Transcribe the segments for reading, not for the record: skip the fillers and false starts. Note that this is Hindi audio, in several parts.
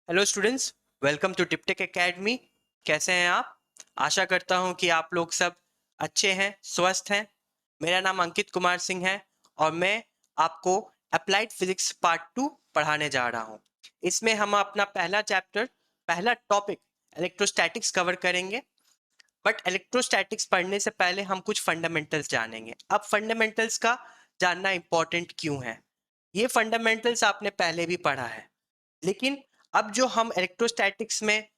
Hello students, welcome to TipTech academy. कैसे हैं आप? आशा करता हूं कि आप लोग सब अच्छे हैं, स्वस्थ हैं। मेरा नाम अंकित कुमार सिंह है और मैं आपको अप्लाइड फिजिक्स पार्ट 2 पढ़ाने जा रहा हूं। इसमें हम अपना पहला टॉपिक इलेक्ट्रोस्टैटिक्स कवर करेंगे। बट इलेक्ट्रोस्टैटिक्स पढ़ने से पहले हम कुछ फंडामेंटल्स जानेंगे। अब फंडामेंटल्स का जानना इंपॉर्टेंट क्यों है? ये फंडामेंटल्स आपने पहले भी पढ़ा है, लेकिन अब जो हम इलेक्ट्रोस्टैटिक्स में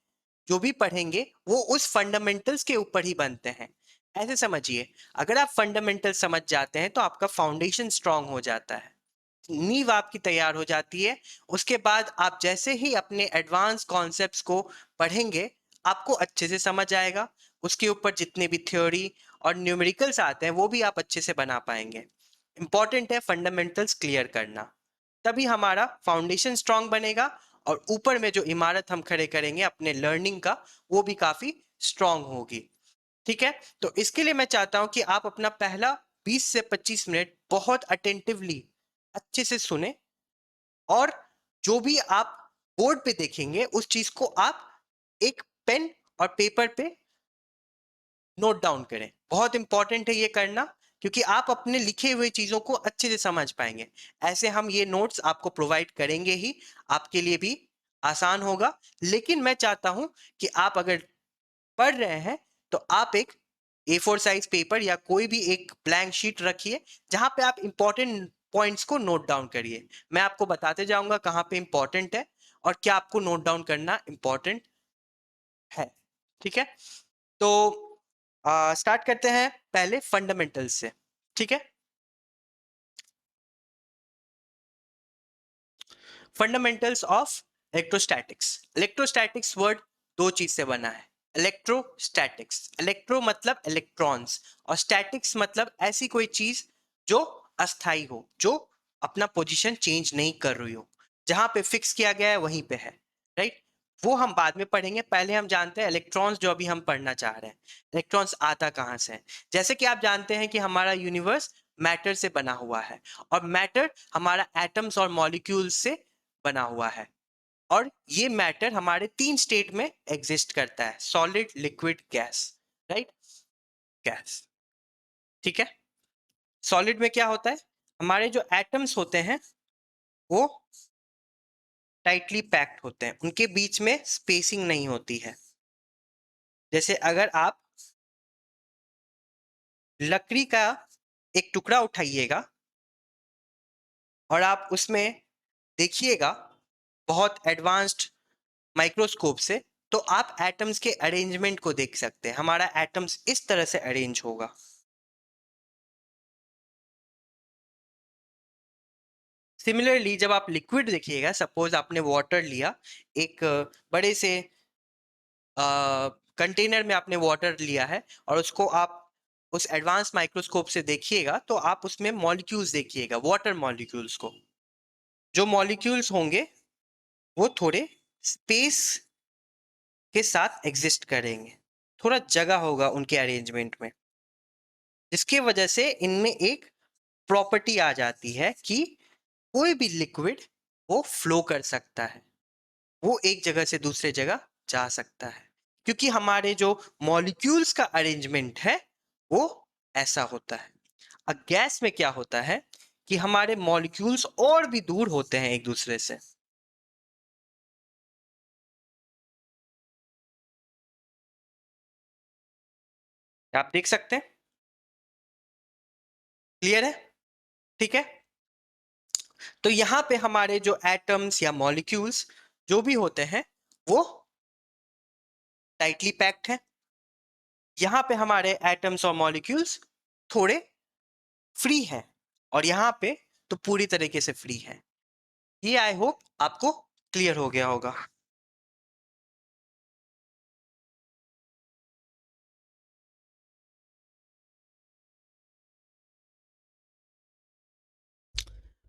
जो भी पढ़ेंगे वो उस फंडामेंटल्स के ऊपर ही बनते हैं। ऐसे समझिए, अगर आप फंडामेंटल समझ जाते हैं तो आपका फाउंडेशन स्ट्रांग हो जाता है, नींव आपकी तैयार हो जाती है। उसके बाद आप जैसे ही अपने एडवांस कॉन्सेप्ट्स को पढ़ेंगे, आपको अच्छे से समझ आएगा। उसके ऊपर जितने भी थ्योरी और न्यूमेरिकल्स आते हैं वो भी आप अच्छे से बना पाएंगे। इंपॉर्टेंट है फंडामेंटल्स क्लियर करना, तभी हमारा फाउंडेशन स्ट्रांग बनेगा और ऊपर में जो इमारत हम खड़े करेंगे अपने लर्निंग का, वो भी काफी स्ट्रांग होगी। ठीक है, तो इसके लिए मैं चाहता हूं कि आप अपना पहला 20 से 25 मिनट बहुत अटेंटिवली अच्छे से सुने, और जो भी आप बोर्ड पे देखेंगे उस चीज को आप एक पेन और पेपर पे नोट डाउन करें। बहुत इंपॉर्टेंट है ये करना, क्योंकि आप अपने लिखे हुए चीजों को अच्छे से समझ पाएंगे। ऐसे हम ये नोट्स आपको प्रोवाइड करेंगे ही, आपके लिए भी आसान होगा। लेकिन मैं चाहता हूं कि आप अगर पढ़ रहे हैं तो आप एक A4 साइज पेपर या कोई भी एक ब्लैंक शीट रखिए, जहां पे आप इंपॉर्टेंट पॉइंट्स को नोट डाउन करिए। मैं आपको बताते जाऊंगा कहाँ पे इंपॉर्टेंट है और क्या आपको नोट डाउन करना इंपॉर्टेंट है। ठीक है, तो स्टार्ट करते हैं पहले फंडामेंटल्स से। ठीक है, fundamentals of electrostatics. Electrostatics word दो चीज से बना है। इलेक्ट्रोस्टैटिक्स, इलेक्ट्रो मतलब इलेक्ट्रॉन्स और स्टैटिक्स मतलब ऐसी कोई चीज जो अस्थाई हो, जो अपना पोजीशन चेंज नहीं कर रही हो, जहां पे फिक्स किया गया है वहीं पे है। राइट, वो हम बाद में पढ़ेंगे। पहले हम जानते हैं इलेक्ट्रॉन्स, जो अभी हम पढ़ना चाह रहे हैं। इलेक्ट्रॉन्स आता कहाँ से है? जैसे कि आप जानते हैं कि हमारा यूनिवर्स मैटर से बना हुआ है, और मैटर हमारा एटम्स और मॉलिक्यूल्स से बना हुआ है। और ये मैटर हमारे तीन स्टेट में एग्जिस्ट करता है: solid, liquid, gas. Right, gas. ठीक है, सॉलिड में क्या होता है? हमारे जो एटम्स होते हैं वो टाइटली पैक्ड होते हैं, उनके बीच में स्पेसिंग नहीं होती है। जैसे अगर आप लकड़ी का एक टुकड़ा उठाइएगा और आप उसमें देखिएगा बहुत एडवांस्ड माइक्रोस्कोप से, तो आप एटम्स के अरेंजमेंट को देख सकते हैं। हमारा एटम्स इस तरह से अरेंज होगा। सिमिलरली जब आप लिक्विड देखिएगा, सपोज आपने वाटर लिया, एक बड़े से कंटेनर में आपने वाटर लिया है, और उसको आप उस एडवांस माइक्रोस्कोप से देखिएगा तो आप उसमें मॉलिक्यूल्स देखिएगा, वाटर मॉलिक्यूल्स को। जो मॉलिक्यूल्स होंगे वो थोड़े स्पेस के साथ एग्जिस्ट करेंगे, थोड़ा जगह होगा उनके अरेंजमेंट में, जिसकी वजह से इनमें एक प्रॉपर्टी आ जाती है कि कोई भी लिक्विड वो फ्लो कर सकता है, वो एक जगह से दूसरे जगह जा सकता है, क्योंकि हमारे जो मॉलिक्यूल्स का अरेंजमेंट है वो ऐसा होता है। अब गैस में क्या होता है कि हमारे मॉलिक्यूल्स और भी दूर होते हैं एक दूसरे से। आप देख सकते हैं, क्लियर है? ठीक है, तो यहाँ पे हमारे जो एटम्स या मॉलिक्यूल्स जो भी होते हैं वो टाइटली पैक्ड है। यहाँ पे हमारे एटम्स और मॉलिक्यूल्स थोड़े फ्री हैं, और यहाँ पे तो पूरी तरीके से फ्री है। ये आई होप आपको क्लियर हो गया होगा।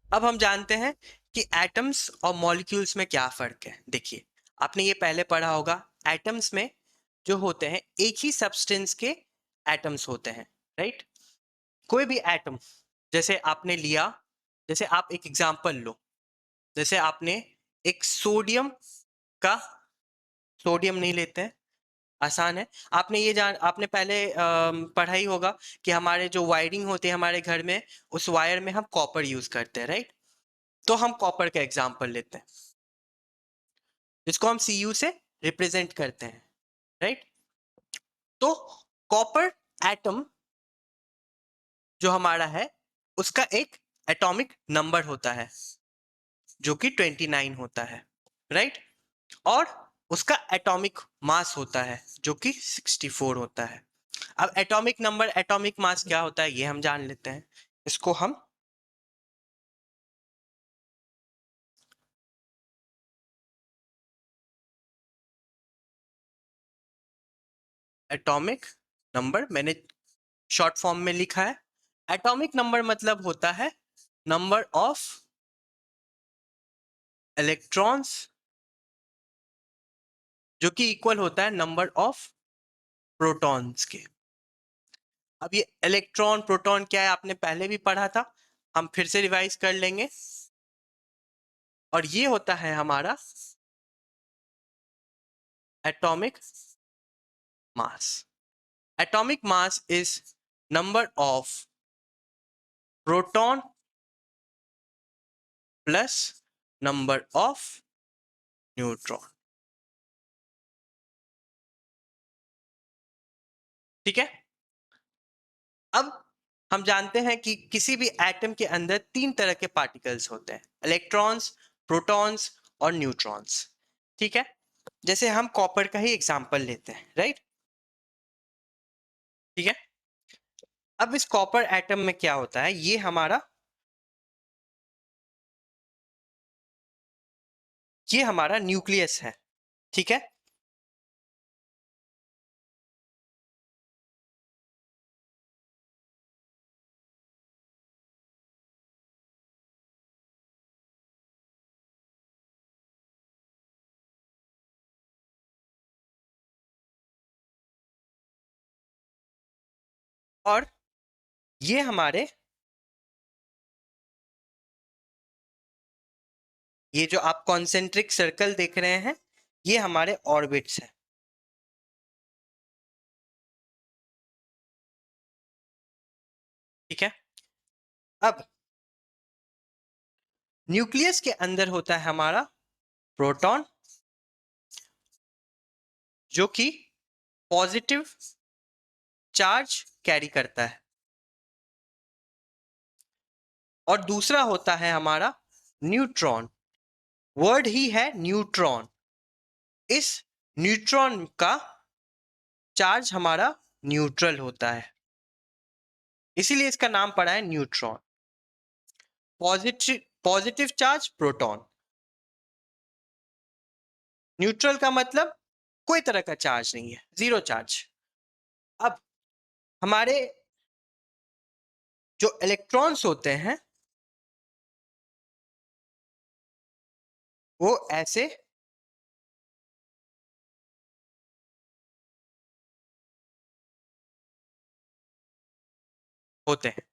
अब हम जानते हैं कि एटम्स और मॉलिक्यूल्स में क्या फर्क है। देखिए, आपने ये पहले पढ़ा होगा, एटम्स में जो होते हैं एक ही सब्सटेंस के एटम्स होते हैं। राइट, कोई भी एटम, जैसे आपने लिया, जैसे आप एक एग्जांपल लो, जैसे आपने एक सोडियम का सोडियम नहीं लेते हैं, आसान है। आपने पहले पढ़ा ही होगा कि हमारे जो वायरिंग होती है हमारे घर में, उस वायर में हम कॉपर यूज करते हैं, राइट? तो हम कॉपर का एग्जांपल लेते हैं, जिसको हम Cu से रिप्रेजेंट करते हैं, राइट? तो कॉपर एटम जो हमारा है उसका एक एटॉमिक नंबर होता है जो कि 29 होता है, राइट? और उसका एटॉमिक मास होता है जो कि 64 होता है। अब एटॉमिक नंबर, एटॉमिक मास क्या होता है ये हम जान लेते हैं। इसको हम एटॉमिक नंबर, मैंने शॉर्ट फॉर्म में लिखा है। एटॉमिक नंबर मतलब होता है नंबर ऑफ इलेक्ट्रॉन्स जो कि इक्वल होता है नंबर ऑफ प्रोटॉन्स के। अब ये इलेक्ट्रॉन प्रोटॉन क्या है आपने पहले भी पढ़ा था, हम फिर से रिवाइज कर लेंगे। और ये होता है हमारा atomic mass. Atomic mass is number of proton plus number of neutron, ठीक है? अब हम जानते हैं कि किसी भी एटम के अंदर तीन तरह के पार्टिकल्स होते हैं, इलेक्ट्रॉन्स, प्रोटॉन्स और न्यूट्रॉन्स, ठीक है? जैसे हम कॉपर का ही एग्जांपल लेते हैं, राइट? ठीक है। अब इस कॉपर एटम में क्या होता है, ये हमारा न्यूक्लियस है, ठीक है? और ये हमारे, ये जो आप कॉन्सेंट्रिक सर्कल देख रहे हैं ये हमारे ऑर्बिट्स हैं, ठीक है? अब न्यूक्लियस के अंदर होता है हमारा प्रोटॉन जो कि पॉजिटिव चार्ज कैरी करता है, और दूसरा होता है हमारा न्यूट्रॉन। वर्ड ही है न्यूट्रॉन। इस न्यूट्रॉन का चार्ज हमारा न्यूट्रल होता है, इसीलिए इसका नाम पड़ा है neutron. Positive positive charge proton, neutral का मतलब कोई तरह का चार्ज नहीं है, जीरो चार्ज। अब हमारे जो इलेक्ट्रॉन्स होते हैं वो ऐसे होते हैं,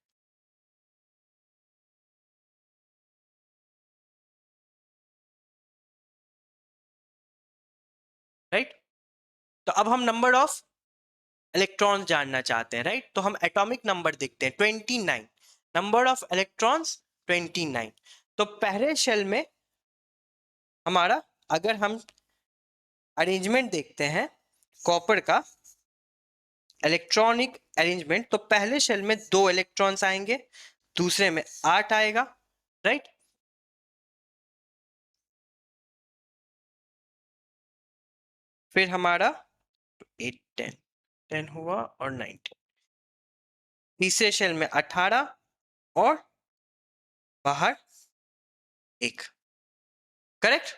राइट? तो अब हम नंबर ऑफ इलेक्ट्रॉन जानना चाहते हैं, राइट? तो हम एटॉमिक नंबर देखते हैं, 29। Number of electrons 29। तो पहले शेल में हमारा, अगर हम अरेंजमेंट देखते हैं कॉपर का इलेक्ट्रॉनिक अरेंजमेंट, तो पहले शेल में 2 इलेक्ट्रॉन्स आएंगे, दूसरे में 8 आएगा, राइट? फिर हमारा 8 10 10 हुआ और 19, तीसरे शेल में 18 और बाहर 1, करेक्ट?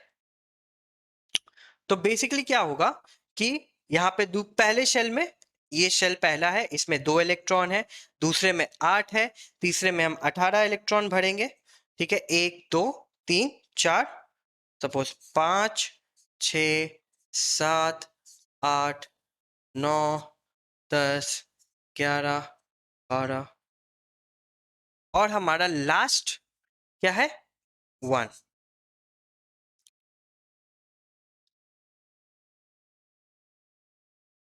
तो बेसिकली क्या होगा कि यहाँ पे पहले शेल में, ये शेल पहला है, इसमें 2 इलेक्ट्रॉन है, दूसरे में 8 है, तीसरे में हम 18 इलेक्ट्रॉन भरेंगे, ठीक है? 1 2 3 4, सपोज 5 6 7 8 9 10 11 12, और हमारा लास्ट क्या है, 1,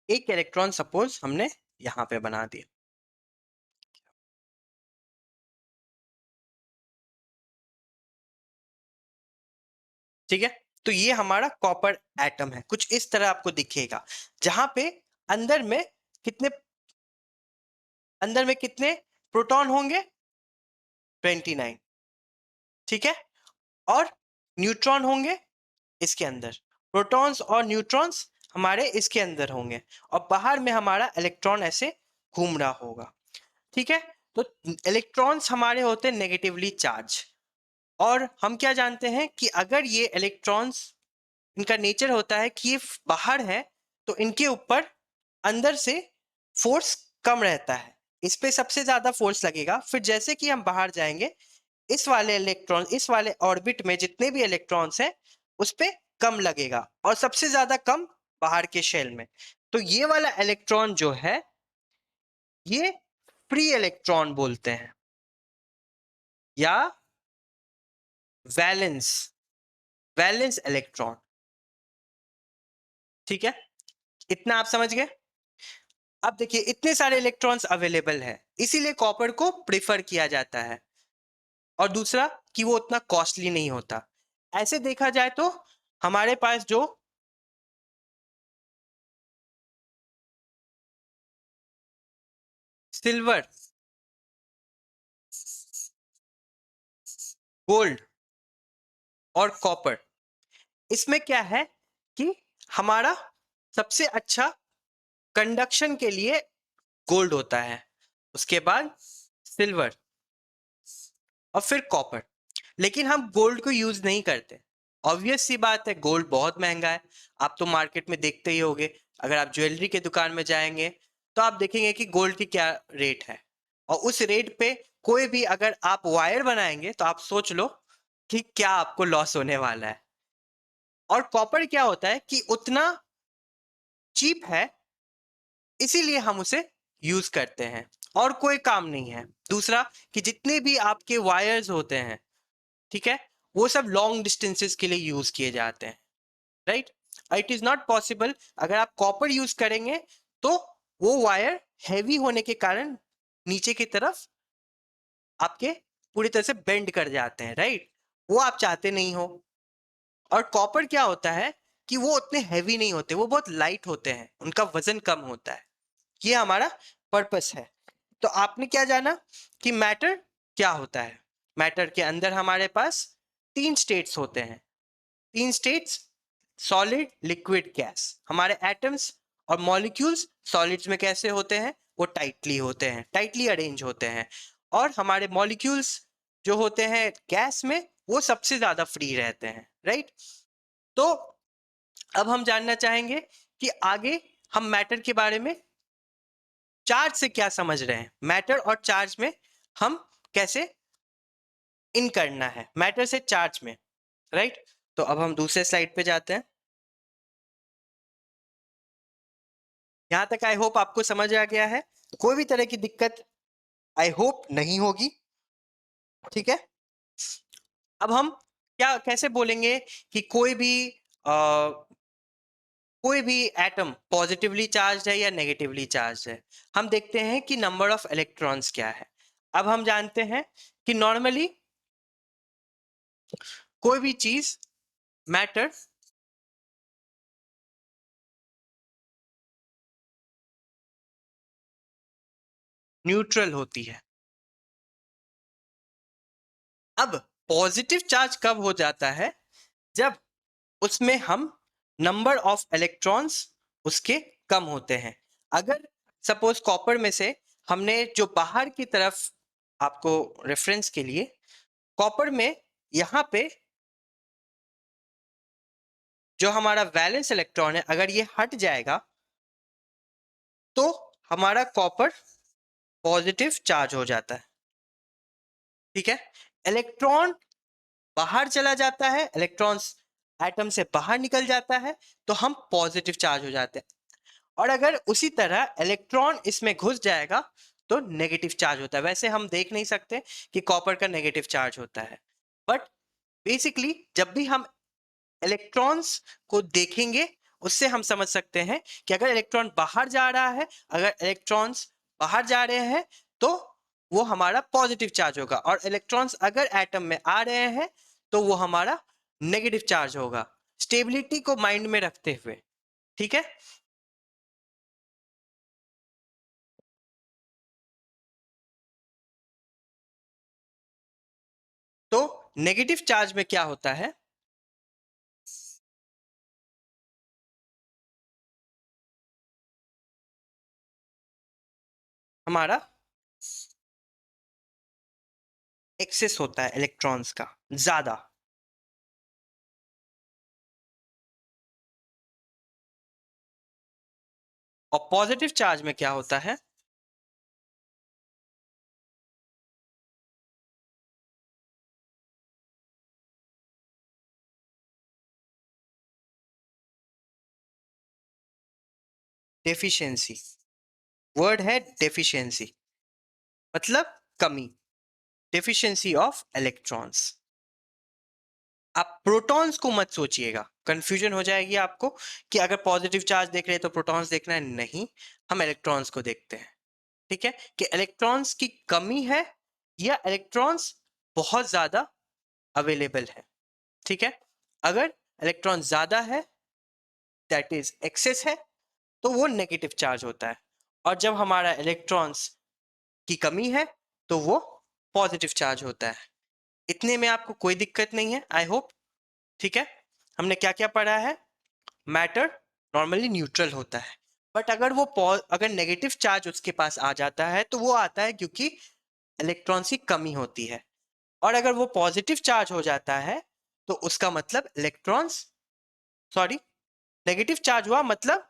एक इलेक्ट्रॉन सपोज हमने यहाँ पे बना दिया, ठीक है। तो ये हमारा कॉपर एटम है, कुछ इस तरह आपको दिखेगा, जहां पे अंदर में कितने अंदर में कितने प्रोटॉन होंगे, 29, ठीक है। और न्यूट्रॉन होंगे इसके अंदर, प्रोटॉन्स और न्यूट्रॉन्स हमारे इसके अंदर होंगे, और बाहर में हमारा इलेक्ट्रॉन ऐसे घूम रहा होगा, ठीक है। तो इलेक्ट्रॉन्स हमारे होते हैं नेगेटिवली चार्ज, और हम क्या जानते हैं कि अगर ये इलेक्ट्रॉन्स, इनका नेचर होता है कि ये बाहर है, तो इनके ऊपर अंदर से फोर्स कम रहता है, इस पे सबसे ज्यादा फोर्स लगेगा। फिर जैसे कि हम बाहर जाएंगे, इस वाले इलेक्ट्रॉन, इस वाले ऑर्बिट में जितने भी इलेक्ट्रॉन्स हैं उस पे कम लगेगा, और सबसे ज्यादा कम बाहर के शेल में। तो ये वाला इलेक्ट्रॉन जो है, ये फ्री इलेक्ट्रॉन बोलते हैं, या वैलेंस वैलेंस इलेक्ट्रॉन, ठीक है। इतना आप समझ गए। अब देखिए, इतने सारे इलेक्ट्रॉन्स अवेलेबल है, इसीलिए कॉपर को प्रिफर किया जाता है, और दूसरा कि वो उतना कॉस्टली नहीं होता। ऐसे देखा जाए तो हमारे पास जो सिल्वर, गोल्ड और कॉपर, इसमें क्या है कि हमारा सबसे अच्छा कंडक्शन के लिए गोल्ड होता है, उसके बाद सिल्वर, और फिर कॉपर। लेकिन हम गोल्ड को यूज नहीं करते, ऑब्वियस सी बात है, गोल्ड बहुत महंगा है। आप तो मार्केट में देखते ही होंगे, अगर आप ज्वेलरी के दुकान में जाएंगे तो आप देखेंगे कि गोल्ड की क्या रेट है, और उस रेट पे कोई भी अगर आप वायर बनाएंगे तो आप सोच लो कि क्या आपको लॉस होने वाला है। और कॉपर क्या होता है कि उतना चीप है, इसीलिए हम उसे यूज करते हैं, और कोई काम नहीं है। दूसरा कि जितने भी आपके वायर्स होते हैं, ठीक है, वो सब लॉन्ग डिस्टेंसेस के लिए यूज किए जाते हैं, right. It is not possible, अगर आप कॉपर यूज करेंगे तो वो वायर हैवी होने के कारण नीचे की तरफ आपके पूरी तरह से बेंड कर जाते हैं, राइट। वो आप चाहते नहीं हो। और कॉपर क्या होता है कि वो उतने हैवी नहीं होते, वो बहुत लाइट होते हैं, उनका वजन कम होता है। ये हमारा पर्पस है। तो आपने क्या जाना कि मैटर क्या होता है। मैटर के अंदर हमारे पास तीन स्टेट्स होते हैं, तीन स्टेट्स, सॉलिड, लिक्विड, गैस। हमारे एटम्स और मॉलिक्यूल्स सॉलिड्स में कैसे होते हैं, वो टाइटली होते हैं, टाइटली अरेंज होते हैं, और हमारे मॉलिक्यूल्स जो होते हैं गैस में, वो सबसे ज्यादा फ्री रहते हैं, राइट। तो अब हम जानना चाहेंगे कि आगे हम मैटर के बारे में, चार्ज से क्या समझ रहे हैं, मैटर और चार्ज में हम कैसे इन करना है, मैटर से चार्ज में, राइट। तो अब हम दूसरे स्लाइड पे जाते हैं। यहां तक आई होप आपको समझ आ गया है, कोई भी तरह की दिक्कत आई होप नहीं होगी, ठीक है। अब हम क्या कैसे बोलेंगे कि कोई भी एटम पॉजिटिवली चार्ज है या नेगेटिवली चार्ज है। हम देखते हैं कि नंबर ऑफ इलेक्ट्रॉन्स क्या है। अब हम जानते हैं कि नॉर्मली कोई भी चीज, मैटर, न्यूट्रल होती है। अब पॉजिटिव चार्ज कब हो जाता है, जब उसमें हम नंबर ऑफ इलेक्ट्रॉन्स उसके कम होते हैं। अगर सपोज कॉपर में से हमने जो बाहर की तरफ, आपको रेफरेंस के लिए, कॉपर में यहाँ पे जो हमारा वैलेंस इलेक्ट्रॉन है, अगर ये हट जाएगा तो हमारा कॉपर पॉजिटिव चार्ज हो जाता है, ठीक है। इलेक्ट्रॉन बाहर चला जाता है, इलेक्ट्रॉन्स एटम से बाहर निकल जाता है, तो हम पॉजिटिव चार्ज हो जाते हैं। और अगर उसी तरह इलेक्ट्रॉन इसमें घुस जाएगा तो नेगेटिव चार्ज होता है। वैसे हम देख नहीं सकते कि कॉपर का नेगेटिव चार्ज होता है, बट बेसिकली जब भी हम इलेक्ट्रॉन्स को देखेंगे उससे हम समझ सकते हैं कि अगर इलेक्ट्रॉन बाहर जा रहा है, अगर इलेक्ट्रॉन्स बाहर जा रहे हैं तो वो हमारा पॉजिटिव चार्ज होगा, और इलेक्ट्रॉन्स अगर एटम में आ रहे हैं तो वो हमारा नेगेटिव चार्ज होगा, स्टेबिलिटी को माइंड में रखते हुए। ठीक है, तो नेगेटिव चार्ज में क्या होता है, हमारा एक्सेस होता है इलेक्ट्रॉन्स का ज्यादा। और पॉजिटिव चार्ज में क्या होता है, डेफिशिएंसी। वर्ड है डेफिशिएंसी, मतलब कमी, डेफिशिएंसी ऑफ इलेक्ट्रॉन्स। आप प्रोटॉन्स को मत सोचिएगा, कंफ्यूजन हो जाएगी आपको कि अगर पॉजिटिव चार्ज देख रहे हैं तो प्रोटॉन्स देखना है, नहीं, हम इलेक्ट्रॉन्स को देखते हैं। ठीक है, कि इलेक्ट्रॉन्स की कमी है या इलेक्ट्रॉन्स बहुत ज्यादा अवेलेबल है। ठीक है, अगर इलेक्ट्रॉन ज्यादा है, दैट इज एक्सेस है, तो वो नेगेटिव चार्ज होता है, और जब हमारा इलेक्ट्रॉन्स की कमी है तो वो पॉजिटिव चार्ज होता है। इतने में आपको कोई दिक्कत नहीं है, आई होप। ठीक है, हमने क्या क्या पढ़ा है, मैटर नॉर्मली न्यूट्रल होता है, बट अगर वो अगर नेगेटिव चार्ज उसके पास आ जाता है तो वो आता है क्योंकि इलेक्ट्रॉन्स की कमी होती है, और अगर वो पॉजिटिव चार्ज हो जाता है तो उसका मतलब इलेक्ट्रॉन्स, सॉरी, नेगेटिव चार्ज हुआ मतलब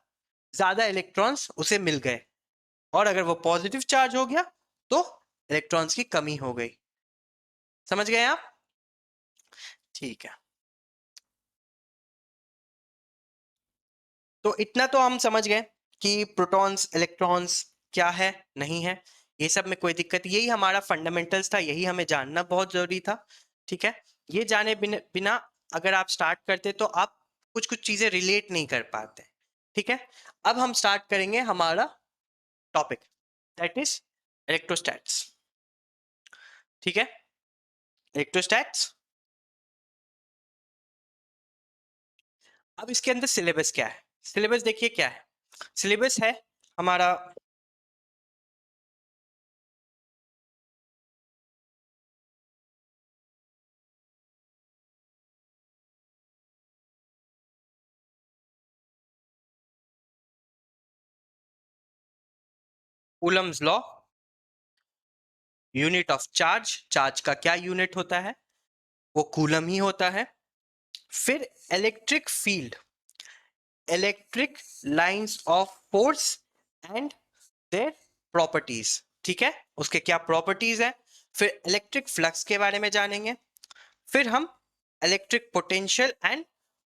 ज्यादा इलेक्ट्रॉन्स उसे मिल गए, और अगर वो पॉजिटिव चार्ज हो गया तो इलेक्ट्रॉन्स की कमी हो गई। समझ गए आप? ठीक है, तो इतना तो हम समझ गए कि प्रोटॉन्स इलेक्ट्रॉन्स क्या है, नहीं है, ये सब में कोई दिक्कत, यही हमारा फंडामेंटल्स था, यही हमें जानना बहुत जरूरी था। ठीक है, ये जाने बिना अगर आप स्टार्ट करते तो आप कुछ कुछ चीजें रिलेट नहीं कर पाते। ठीक है, अब हम स्टार्ट करेंगे हमारा टॉपिक, दैट इज इलेक्ट्रोस्टैट्स। ठीक है, इलेक्ट्रोस्टैट्स। अब इसके अंदर सिलेबस क्या है, सिलेबस देखिए क्या है, सिलेबस है हमारा Coulomb's law, unit of charge, charge का क्या यूनिट होता है, वो कूलम ही होता है। फिर electric field, electric lines of force and their properties. ठीक है, उसके क्या प्रॉपर्टीज है। फिर इलेक्ट्रिक फ्लक्स के बारे में जानेंगे। फिर हम electric potential and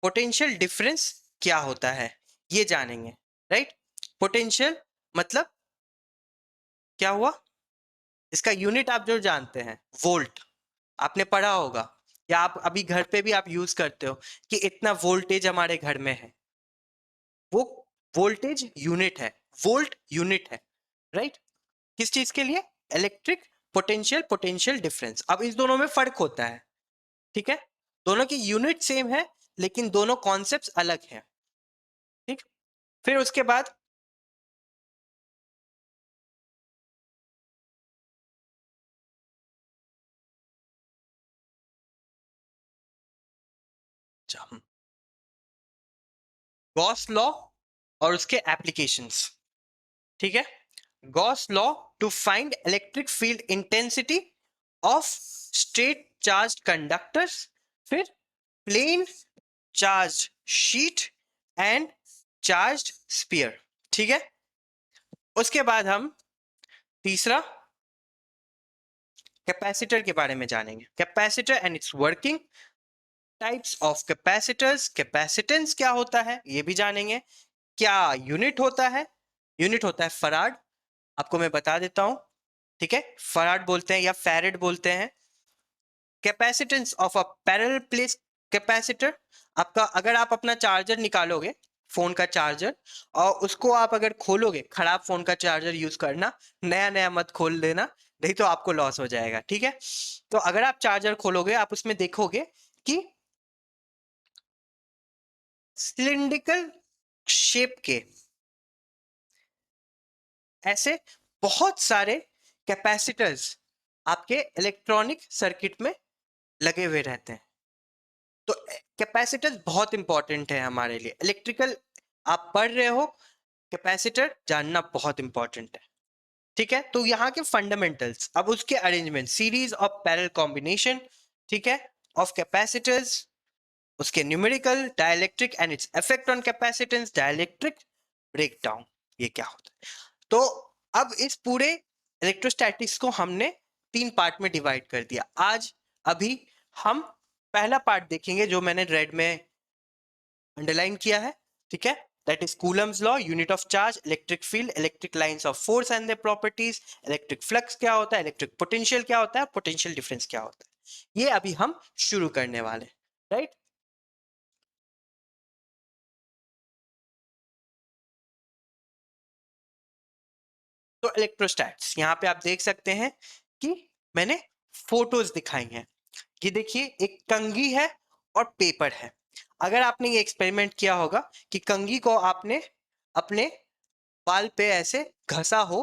potential difference क्या होता है ये जानेंगे। राइट, पोटेंशियल मतलब क्या हुआ, इसका यूनिट आप जो जानते हैं वोल्ट, आपने पढ़ा होगा, या आप अभी घर पे भी आप यूज करते हो कि इतना वोल्टेज हमारे घर में है, वो वोल्टेज यूनिट है, वोल्ट यूनिट है। राइट, किस चीज के लिए, इलेक्ट्रिक पोटेंशियल, पोटेंशियल डिफरेंस। अब इस दोनों में फर्क होता है। ठीक है, दोनों की यूनिट सेम है लेकिन दोनों कॉन्सेप्ट्स अलग हैं। ठीक, फिर उसके बाद गॉस लॉ और उसके एप्लीकेशंस। ठीक है, Gauss law to find electric field intensity of straight charge conductors. फिर plane charge sheet and charge sphere. ठीक है, उसके बाद हम तीसरा कैपेसिटर के बारे में जानेंगे, capacitor and it's working, types of capacitors, capacitance क्या होता है ये भी जानेंगे, क्या यूनिट होता है, यूनिट होता है फराड, आपको मैं बता देता हूं। ठीक है, फराड बोलते हैं या फैरेड बोलते हैं। Capacitance of a parallel plate capacitor, आपका अगर आप अपना चार्जर निकालोगे फोन का चार्जर, और उसको आप अगर खोलोगे, खराब फोन का चार्जर यूज करना, नया नया मत खोल देना, नहीं तो आपको लॉस हो जाएगा, ठीक है। तो अगर आप चार्जर खोलोगे, आप उसमें देखोगे कि सिलिंड्रिकल शेप के ऐसे बहुत सारे कैपेसिटर्स आपके इलेक्ट्रॉनिक सर्किट में लगे हुए रहते हैं। तो कैपेसिटर्स बहुत इंपॉर्टेंट है हमारे लिए। इलेक्ट्रिकल आप पढ़ रहे हो, कैपेसिटर जानना बहुत इंपॉर्टेंट है, ठीक है। तो यहाँ के फंडामेंटल्स, अब उसके arrangement, series of parallel combination, ठीक है, ऑफ कैपेसिटर्स, उसके numerical, dielectric and its effect on capacitance, dielectric breakdown, ये क्या होता है। तो अब इस पूरे इलेक्ट्रोस्टैटिक्स को हमने 3 पार्ट में डिवाइड कर दिया। आज अभी हम पहला पार्ट देखेंगे जो मैंने रेड में अंडरलाइन किया है, ठीक है। That is Coulomb's law, unit of charge, electric field, electric lines of force and their properties, electric flux क्या होता है, इलेक्ट्रिक पोटेंशियल क्या होता है, पोटेंशियल डिफरेंस क्या होता है। ये अभी हम शुरू करने वाले, राइट। तो इलेक्ट्रोस्टैट्स, यहाँ पे आप देख सकते हैं कि मैंने फोटोज दिखाई हैं। ये देखिए, एक कंघी है और पेपर है। अगर आपने ये एक्सपेरिमेंट किया होगा कि कंघी को आपने अपने बाल पे ऐसे घसा हो,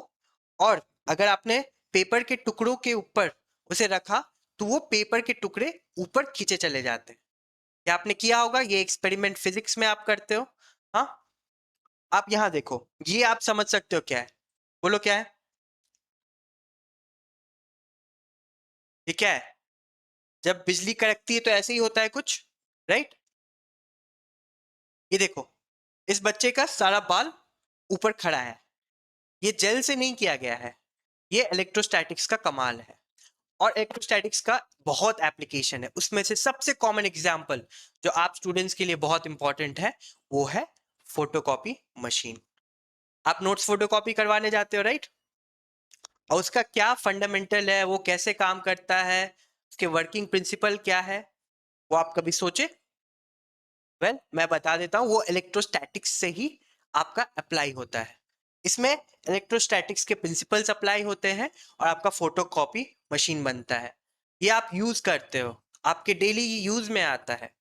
और अगर आपने पेपर के टुकड़ों के ऊपर उसे रखा, तो वो पेपर के टुकड़े ऊपर खींचे चले जाते हैं। ये आपने किया होगा, ये एक्सपेरिमेंट फिजिक्स में आप करते हो। हाँ, आप यहाँ देखो, ये आप समझ सकते हो क्या है, बोलो क्या है, ये क्या है। जब बिजली कड़कती है तो ऐसे ही होता है कुछ, राइट। ये देखो, इस बच्चे का सारा बाल ऊपर खड़ा है, ये जेल से नहीं किया गया है, ये इलेक्ट्रोस्टैटिक्स का कमाल है। और इलेक्ट्रोस्टैटिक्स का बहुत एप्लीकेशन है, उसमें से सबसे कॉमन एग्जांपल जो आप स्टूडेंट्स के लिए बहुत इंपॉर्टेंट है, वो है फोटोकॉपी मशीन। आप नोट्स फोटोकॉपी करवाने जाते हो, राइट। और उसका क्या फंडामेंटल है, वो कैसे काम करता है, उसके वर्किंग प्रिंसिपल क्या है, वो आप कभी सोचे। मैं बता देता हूँ, वो इलेक्ट्रोस्टैटिक्स से ही आपका अप्लाई होता है। इसमें इलेक्ट्रोस्टैटिक्स के प्रिंसिपल्स अप्लाई होते हैं और आपका फोटोकॉपी मशीन बनता है। ये आप यूज करते हो, आपके डेली यूज में आता है,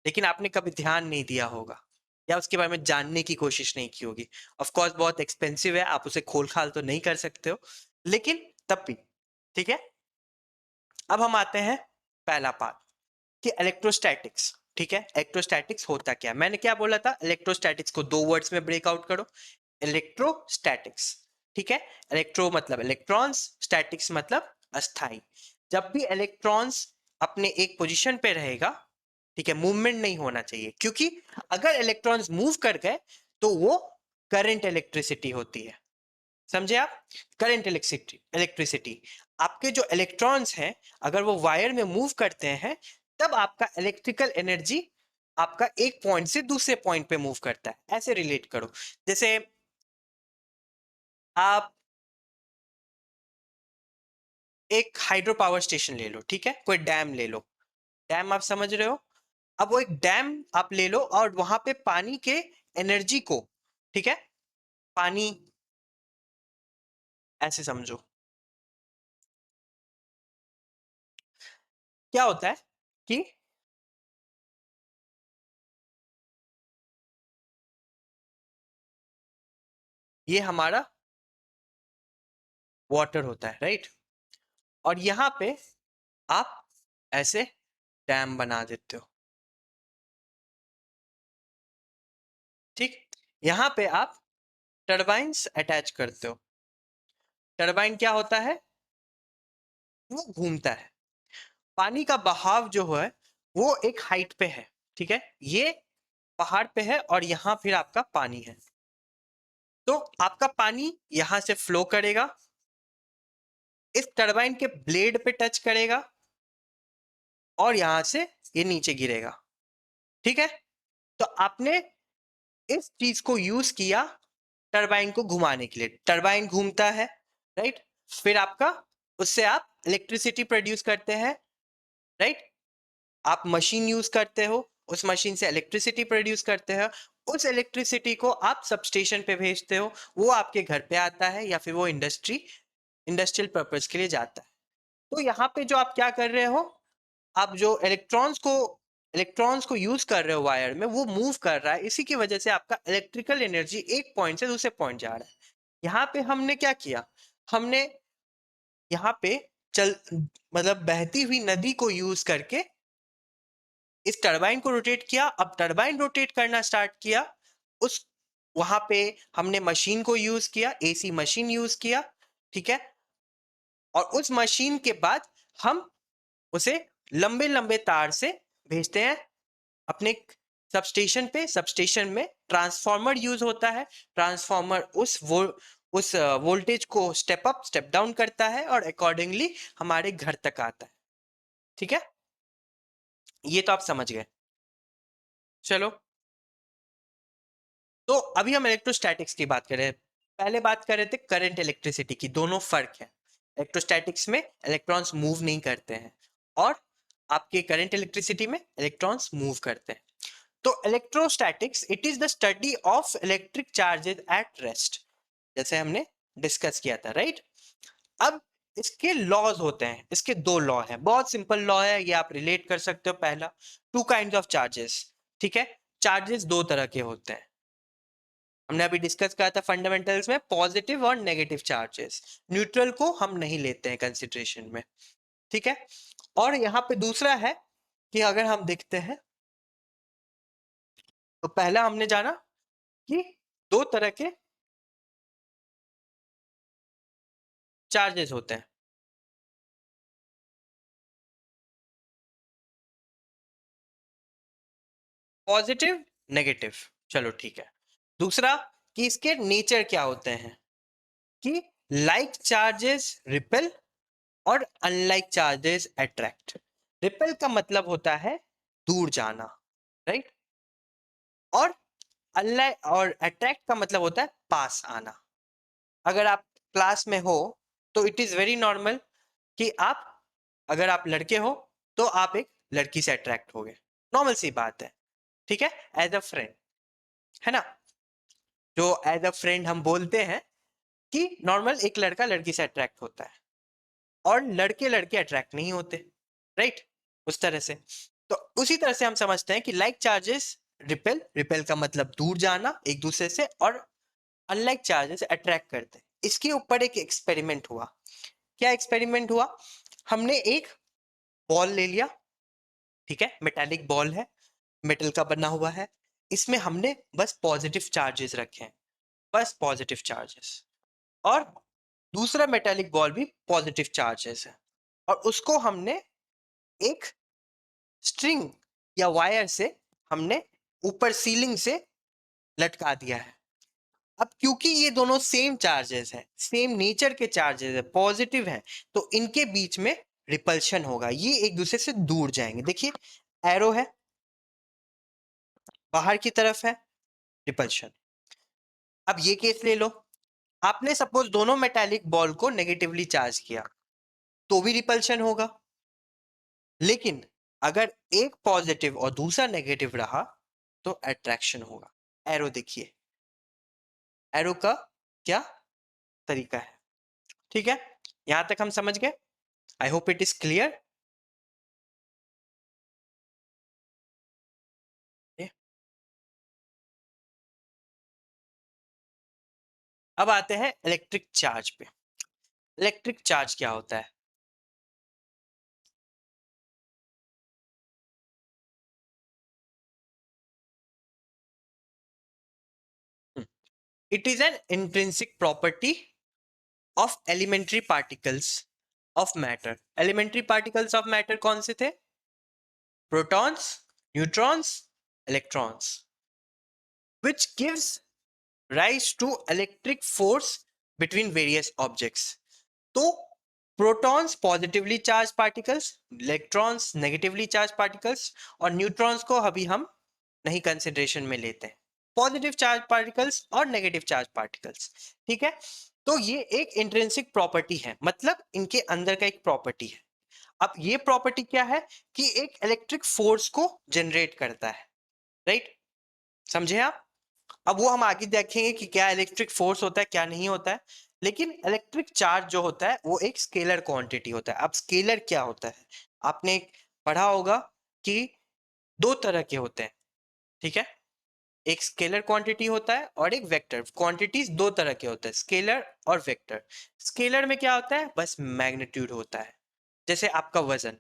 लेकिन आपने कभी ध्यान नहीं दिया होगा या उसके बारे में जानने की कोशिश नहीं की होगी। ऑफ कोर्स बहुत एक्सपेंसिव है, आप उसे खोल खाल तो नहीं कर सकते हो, लेकिन तब भी, ठीक है। अब हम आते हैं पहला पार्ट कि इलेक्ट्रोस्टैटिक्स, ठीक है। इलेक्ट्रोस्टैटिक्स होता क्या है, मैंने क्या बोला था, इलेक्ट्रोस्टैटिक्स को 2 वर्ड्स में ब्रेकआउट करो। इलेक्ट्रोस्टैटिक्स, ठीक है। इलेक्ट्रो मतलब इलेक्ट्रॉन्स, स्टैटिक्स मतलब अस्थाई। जब भी इलेक्ट्रॉन्स अपने एक पोजीशन पे रहेगा, ठीक है, मूवमेंट नहीं होना चाहिए, क्योंकि अगर इलेक्ट्रॉन्स मूव कर गए तो वो करंट इलेक्ट्रिसिटी होती है, समझे आप। करंट इलेक्ट्रिसिटी, आपके जो इलेक्ट्रॉन्स हैं, अगर वो वायर में मूव करते हैं, तब आपका इलेक्ट्रिकल एनर्जी आपका एक पॉइंट से दूसरे पॉइंट पे मूव करता है। ऐसे रिलेट करो, जैसे आप एक हाइड्रो पावर स्टेशन ले लो, ठीक है, कोई डैम ले लो, डैम आप समझ रहे हो। अब वो एक डैम आप ले लो और वहां पे पानी के एनर्जी को, ठीक है, पानी ऐसे समझो, क्या होता है कि ये हमारा वाटर होता है, राइट। और यहाँ पे आप ऐसे डैम बना देते हो, ठीक। यहाँ पे आप टरबाइन्स अटैच करते हो। टरबाइन क्या होता है, वो घूमता है। पानी का बहाव जो है वो एक हाइट पे है, ठीक है, ये पहाड़ पे है और यहाँ फिर आपका पानी है। तो आपका पानी यहाँ से फ्लो करेगा, इस टरबाइन के ब्लेड पे टच करेगा और यहाँ से ये नीचे गिरेगा, ठीक है। तो आपने इस चीज को यूज किया टरबाइन को घुमाने के लिए, टरबाइन घूमता है, राइट। फिर आपका उससे आप इलेक्ट्रिसिटी प्रोड्यूस करते हैं, राइट। आप मशीन यूज करते हो, उस मशीन से इलेक्ट्रिसिटी प्रोड्यूस करते हैं, उस इलेक्ट्रिसिटी को आप सबस्टेशन पे भेजते हो, वो आपके घर पे आता है या फिर वो इंडस्ट्रियल पर्पस के लिए जाता है। तो यहाँ पे जो आप क्या कर रहे हो, आप जो इलेक्ट्रॉन्स को यूज कर रहे हो वायर में, वो मूव कर रहा है, इसी की वजह से आपका इलेक्ट्रिकल एनर्जी एक पॉइंट से दूसरे पॉइंट जा रहा है। यहाँ पे हमने क्या किया, हमने यहाँ पे चल मतलब बहती हुई नदी को यूज करके इस टरबाइन को रोटेट किया। अब टरबाइन रोटेट करना स्टार्ट किया, उस वहां पे हमने मशीन को यूज किया, एसी मशीन यूज किया, ठीक है। और उस मशीन के बाद हम उसे लंबे लंबे तार से भेजते हैं अपने सबस्टेशन पे। सबस्टेशन में ट्रांसफार्मर यूज होता है, ट्रांसफार्मर उस वोल्टेज को स्टेप अप स्टेप डाउन करता है और अकॉर्डिंगली हमारे घर तक आता है, ठीक है। ये तो आप समझ गए। चलो, तो अभी हम इलेक्ट्रोस्टैटिक्स की बात कर रहे हैं। पहले बात कर रहे थे करंट इलेक्ट्रिसिटी की, दोनों फर्क है। इलेक्ट्रोस्टैटिक्स में इलेक्ट्रॉन्स मूव नहीं करते हैं और आपके करंट इलेक्ट्रिसिटी में इलेक्ट्रॉन्स मूव करते हैं। तो electrostatics it is the study of electric charges at rest, जैसे हमने डिस्कस किया था, राइट। अब इसके लॉज होते हैं, इसके दो लॉ हैं, बहुत सिंपल लॉ है, ये आप रिलेट कर सकते हो। पहला, टू काइंड ऑफ चार्जेस, ठीक है। चार्जेस दो तरह के होते हैं, हमने अभी डिस्कस किया था फंडामेंटल्स में, पॉजिटिव और नेगेटिव चार्जेस। न्यूट्रल को हम नहीं लेते हैं कंसिडरेशन में, ठीक है। और यहाँ पे दूसरा है कि अगर हम देखते हैं तो पहला हमने जाना कि दो तरह के चार्जेस होते हैं, पॉजिटिव नेगेटिव। चलो ठीक है। दूसरा कि इसके नेचर क्या होते हैं, कि लाइक चार्जेस रिपेल और अनलाइक चार्जेस अट्रैक्ट। रिपेल का मतलब होता है दूर जाना, राइट। और अनलाइक और अट्रैक्ट का मतलब होता है पास आना। अगर आप क्लास में हो तो इट इज वेरी नॉर्मल कि आप, अगर आप लड़के हो तो आप एक लड़की से अट्रैक्ट हो गए, नॉर्मल सी बात है, ठीक है, एज अ फ्रेंड, है ना। जो एज अ फ्रेंड हम बोलते हैं कि नॉर्मल एक लड़का लड़की से अट्रैक्ट होता है और लड़के लड़के अट्रैक्ट नहीं होते, राइट, उस तरह से। तो उसी तरह से हम समझते हैं कि लाइक चार्जेस रिपेल, रिपेल का मतलब दूर जाना एक दूसरे से, और अनलाइक चार्जेस अट्रैक्ट करते हैं। इसके ऊपर एक एक्सपेरिमेंट हुआ। क्या एक्सपेरिमेंट हुआ, हमने एक बॉल ले लिया, ठीक है, मेटालिक बॉल है, मेटल का बना हुआ है, इसमें हमने बस पॉजिटिव चार्जेस रखे हैं, बस पॉजिटिव चार्जेस। और दूसरा मेटालिक बॉल भी पॉजिटिव चार्जेस है, और उसको हमने एक स्ट्रिंग या वायर से हमने ऊपर सीलिंग से लटका दिया है। अब क्योंकि ये दोनों सेम चार्जेस हैं, सेम नेचर के चार्जेस है, पॉजिटिव है, तो इनके बीच में रिपल्शन होगा, ये एक दूसरे से दूर जाएंगे। देखिए एरो है, बाहर की तरफ है, रिपल्शन। अब ये केस ले लो, आपने सपोज दोनों मेटालिक बॉल को नेगेटिवली चार्ज किया तो भी रिपल्शन होगा, लेकिन अगर एक पॉजिटिव और दूसरा नेगेटिव रहा तो अट्रैक्शन होगा। एरो देखिए, एरो का क्या तरीका है, ठीक है। यहां तक हम समझ गए, I hope it is clear. अब आते हैं इलेक्ट्रिक चार्ज पे। इलेक्ट्रिक चार्ज क्या होता है, it is an intrinsic property of elementary particles of matter. Elementary particles of matter कौन से थे, protons, neutrons, electrons, which gives rise to electric force between various objects। तो protons positively charge particles, electrons negatively charge particles, और न्यूट्रॉन्स को अभी हम नहीं कंसिडरेशन में लेते हैं, पॉजिटिव चार्ज पार्टिकल्स और नेगेटिव चार्ज पार्टिकल्स, ठीक है। तो ये एक इंट्रिंसिक प्रॉपर्टी है, मतलब इनके अंदर का एक प्रॉपर्टी है। अब ये प्रॉपर्टी क्या है कि एक इलेक्ट्रिक फोर्स को जनरेट करता है, राइट? समझे आप? अब वो हम आगे देखेंगे कि क्या इलेक्ट्रिक फोर्स होता है, क्या नहीं होता है। लेकिन इलेक्ट्रिक चार्ज जो होता है वो एक स्केलर क्वांटिटी होता है। अब स्केलर क्या होता है, आपने पढ़ा होगा कि दो तरह के होते हैं, ठीक है? एक स्केलर क्वांटिटी होता है और एक वेक्टर। क्वांटिटीज दो तरह के होते हैं, स्केलर और वेक्टर। स्केलर में क्या होता है, बस मैग्नीट्यूड होता है। जैसे आपका वजन,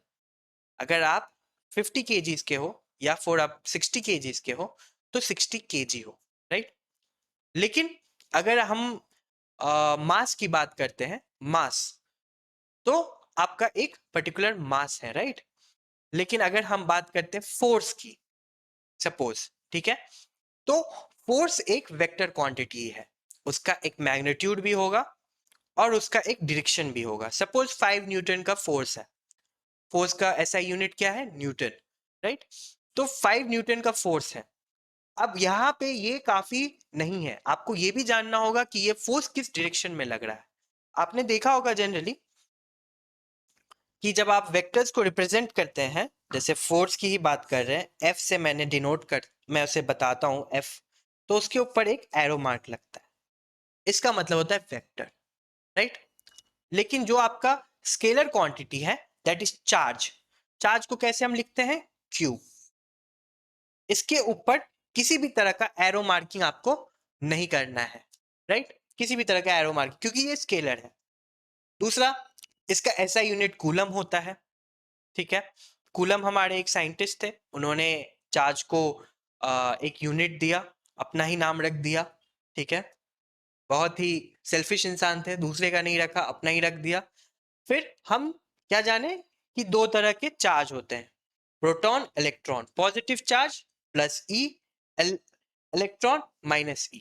अगर आप 50 केजीज के हो या फिर आप 60 केजीज के हो तो 60 केजी हो, राइट? लेकिन अगर हम मास की बात करते हैं, मास, तो आपका एक पर्टिकुलर मास है, राइट? लेकिन अगर हम बात करते हैं फोर्स की, सपोज, ठीक है, तो फोर्स एक वेक्टर क्वांटिटी है, उसका एक मैग्नीट्यूड भी होगा और उसका एक डायरेक्शन भी होगा। सपोज 5 न्यूटन का फोर्स है, फोर्स का ऐसा यूनिट क्या है, न्यूटन, राइट? तो 5 न्यूटन का फोर्स है। अब यहाँ पे ये काफी नहीं है, आपको ये भी जानना होगा कि ये फोर्स किस डायरेक्शन में लग रहा है। आपने देखा होगा जनरली कि जब आप वेक्टर्स को रिप्रेजेंट करते हैं, जैसे फोर्स की ही बात कर रहे हैं, एफ से मैंने डिनोट कर, मैं उसे बताता हूं एफ, तो उसके ऊपर एक एरो मार्क लगता है, इसका मतलब होता है वेक्टर, राइट? लेकिन जो आपका स्केलर क्वांटिटी है, दैट इज चार्ज, चार्ज को कैसे हम लिखते हैं, क्यू। इसके ऊपर किसी भी तरह का एरो मार्किंग आपको नहीं करना है, राइट? किसी भी तरह का एरो मार्किंग, क्योंकि ये स्केलर है। दूसरा, इसका ऐसा यूनिट कूलम होता है, ठीक है? कूलम हमारे एक साइंटिस्ट थे, उन्होंने चार्ज को एक यूनिट दिया, अपना ही नाम रख दिया, ठीक है? बहुत ही सेल्फिश इंसान थे, दूसरे का नहीं रखा, अपना ही रख दिया। फिर हम क्या जाने कि दो तरह के चार्ज होते हैं, proton electron, positive charge plus e, electron minus e,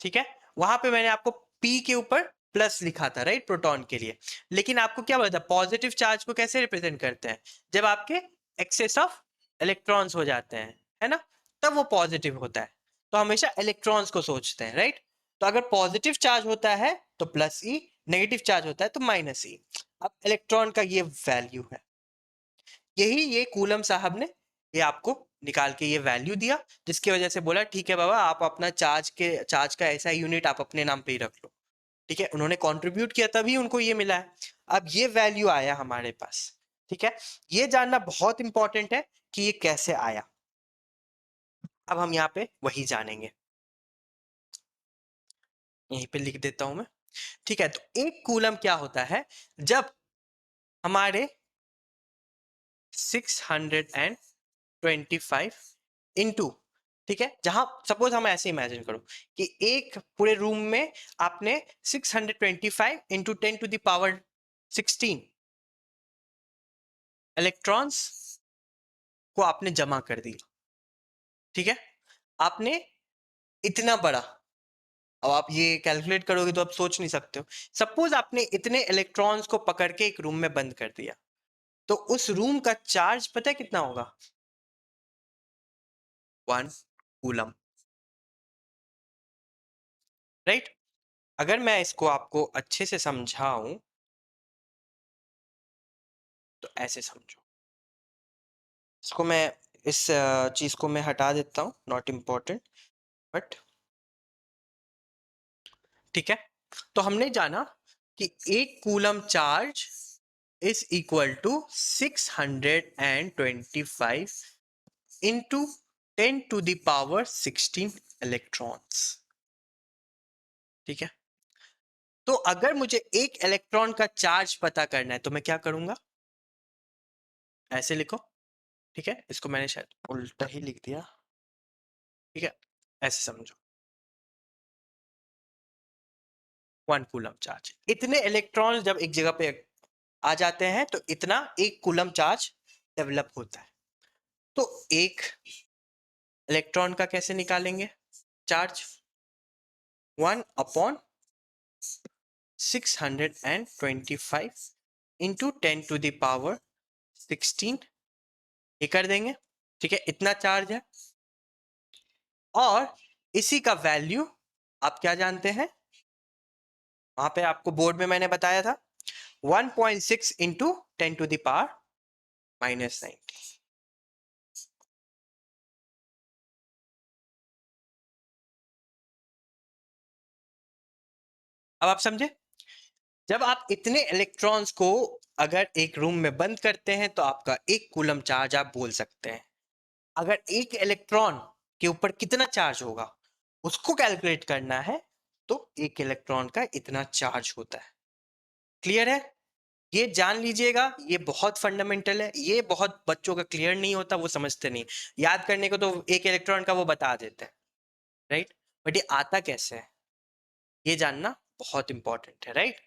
ठीक है? वहां पे मैंने आपको पी के ऊपर प्लस लिखा था, राइट, प्रोटॉन के लिए। लेकिन आपको क्या पता, पॉजिटिव चार्ज को कैसे रिप्रेजेंट करते हैं, जब आपके एक्सेस ऑफ इलेक्ट्रॉन्स हो जाते हैं, है ना, तब वो पॉजिटिव होता है। तो हमेशा इलेक्ट्रॉन्स को सोचते हैं, राइट? तो अगर पॉजिटिव चार्ज होता है तो प्लस ई, नेगेटिव चार्ज होता है तो माइनस ई। अब इलेक्ट्रॉन का ये वैल्यू है, यही ये कूलम साहब ने ये आपको निकाल के ये वैल्यू दिया, जिसकी वजह से बोला ठीक है बाबा, आप अपना चार्ज का ऐसा यूनिट आप अपने नाम पे ही रख लो, ठीक है? उन्होंने कंट्रीब्यूट किया तभी उनको ये मिला है। अब ये वैल्यू आया हमारे पास, ठीक है? ये जानना बहुत इंपॉर्टेंट है कि ये कैसे आया। अब हम यहाँ पे वही जानेंगे, यहीं पे लिख देता हूं मैं, ठीक है? तो एक कूलम क्या होता है, जब हमारे 625 इंटू, ठीक है, जहां सपोज हम ऐसे इमेजिन करो कि एक पूरे रूम में आपने 625 into 10 to the power 16 electrons को आपने जमा कर दिया, ठीक है? आपने इतना बड़ा, अब आप ये कैलकुलेट करोगे तो आप सोच नहीं सकते हो, सपोज आपने इतने इलेक्ट्रॉन्स को पकड़ के एक रूम में बंद कर दिया, तो उस रूम का चार्ज पता है कितना होगा, 1 कूलम, राइट? अगर मैं इसको आपको अच्छे से समझाऊं तो ऐसे समझो, इसको मैं, इस चीज को मैं हटा देता हूं, नॉट इम्पोर्टेंट, बट ठीक है। तो हमने जाना कि 1 coulomb charge is equal to 625 into 10 to the power 16 electrons, ठीक है? तो अगर मुझे एक इलेक्ट्रॉन का चार्ज पता करना है तो मैं क्या करूंगा, ऐसे लिखो, ठीक है? इसको मैंने शायद उल्टा ही लिख दिया, ठीक है? ऐसे समझो, 1 कूलम चार्ज, इतने इलेक्ट्रॉन जब एक जगह पे आ जाते हैं तो इतना 1 कूलम चार्ज डेवलप होता है। तो एक इलेक्ट्रॉन का कैसे निकालेंगे charge, 1/625 into 10 to the power 16, ये कर देंगे, ठीक है? इतना चार्ज है। और इसी का वैल्यू आप क्या जानते हैं, वहां पे आपको बोर्ड में मैंने बताया था, 1.6 into 10 to the power minus 90। अब आप समझे? जब आप इतने इलेक्ट्रॉन्स को अगर एक रूम में बंद करते हैं तो आपका 1 कूलम चार्ज आप बोल सकते हैं। अगर एक इलेक्ट्रॉन के ऊपर कितना चार्ज होगा उसको कैलकुलेट करना है तो एक इलेक्ट्रॉन का इतना चार्ज होता है। क्लियर है? ये जान लीजिएगा, ये बहुत फंडामेंटल है, ये बहुत बच्चों का क्लियर नहीं होता, वो समझते नहीं। याद करने को तो एक इलेक्ट्रॉन का वो बता देते हैं, राइट, बट ये आता कैसे है ये जानना बहुत इंपॉर्टेंट है, राइट।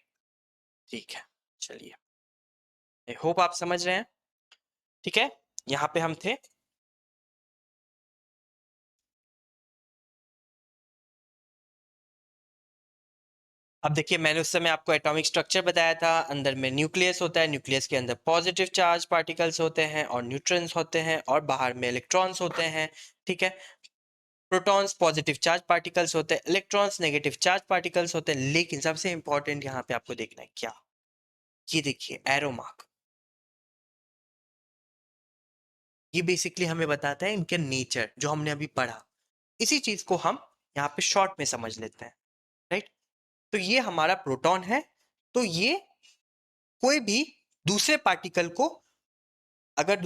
ठीक है, चलिए, आई होप आप समझ रहे हैं। ठीक है, यहाँ पे हम थे। अब देखिए, मैंने उस समय आपको एटॉमिक स्ट्रक्चर बताया था। अंदर में न्यूक्लियस होता है, न्यूक्लियस के अंदर पॉजिटिव चार्ज पार्टिकल्स होते हैं और न्यूट्रॉन्स होते हैं, और बाहर में इलेक्ट्रॉन्स होते हैं। ठीक है, प्रोटॉन्स पॉजिटिव चार्ज पार्टिकल्स होते हैं, इलेक्ट्रॉन्स नेगेटिव चार्ज पार्टिकल्स होते हैं। लेकिन सबसे इंपॉर्टेंट यहाँ पे आपको देखना है क्या, ये देखिए एरो मार्क, ये बेसिकली हमें बताता है इनके नेचर जो हमने अभी पढ़ा। इसी चीज को हम यहाँ पे शॉर्ट में समझ लेते हैं, राइट। तो ये हमारा प्रोटॉन है। तो ये कोई भी दूसरे पार्टिकल को, अगर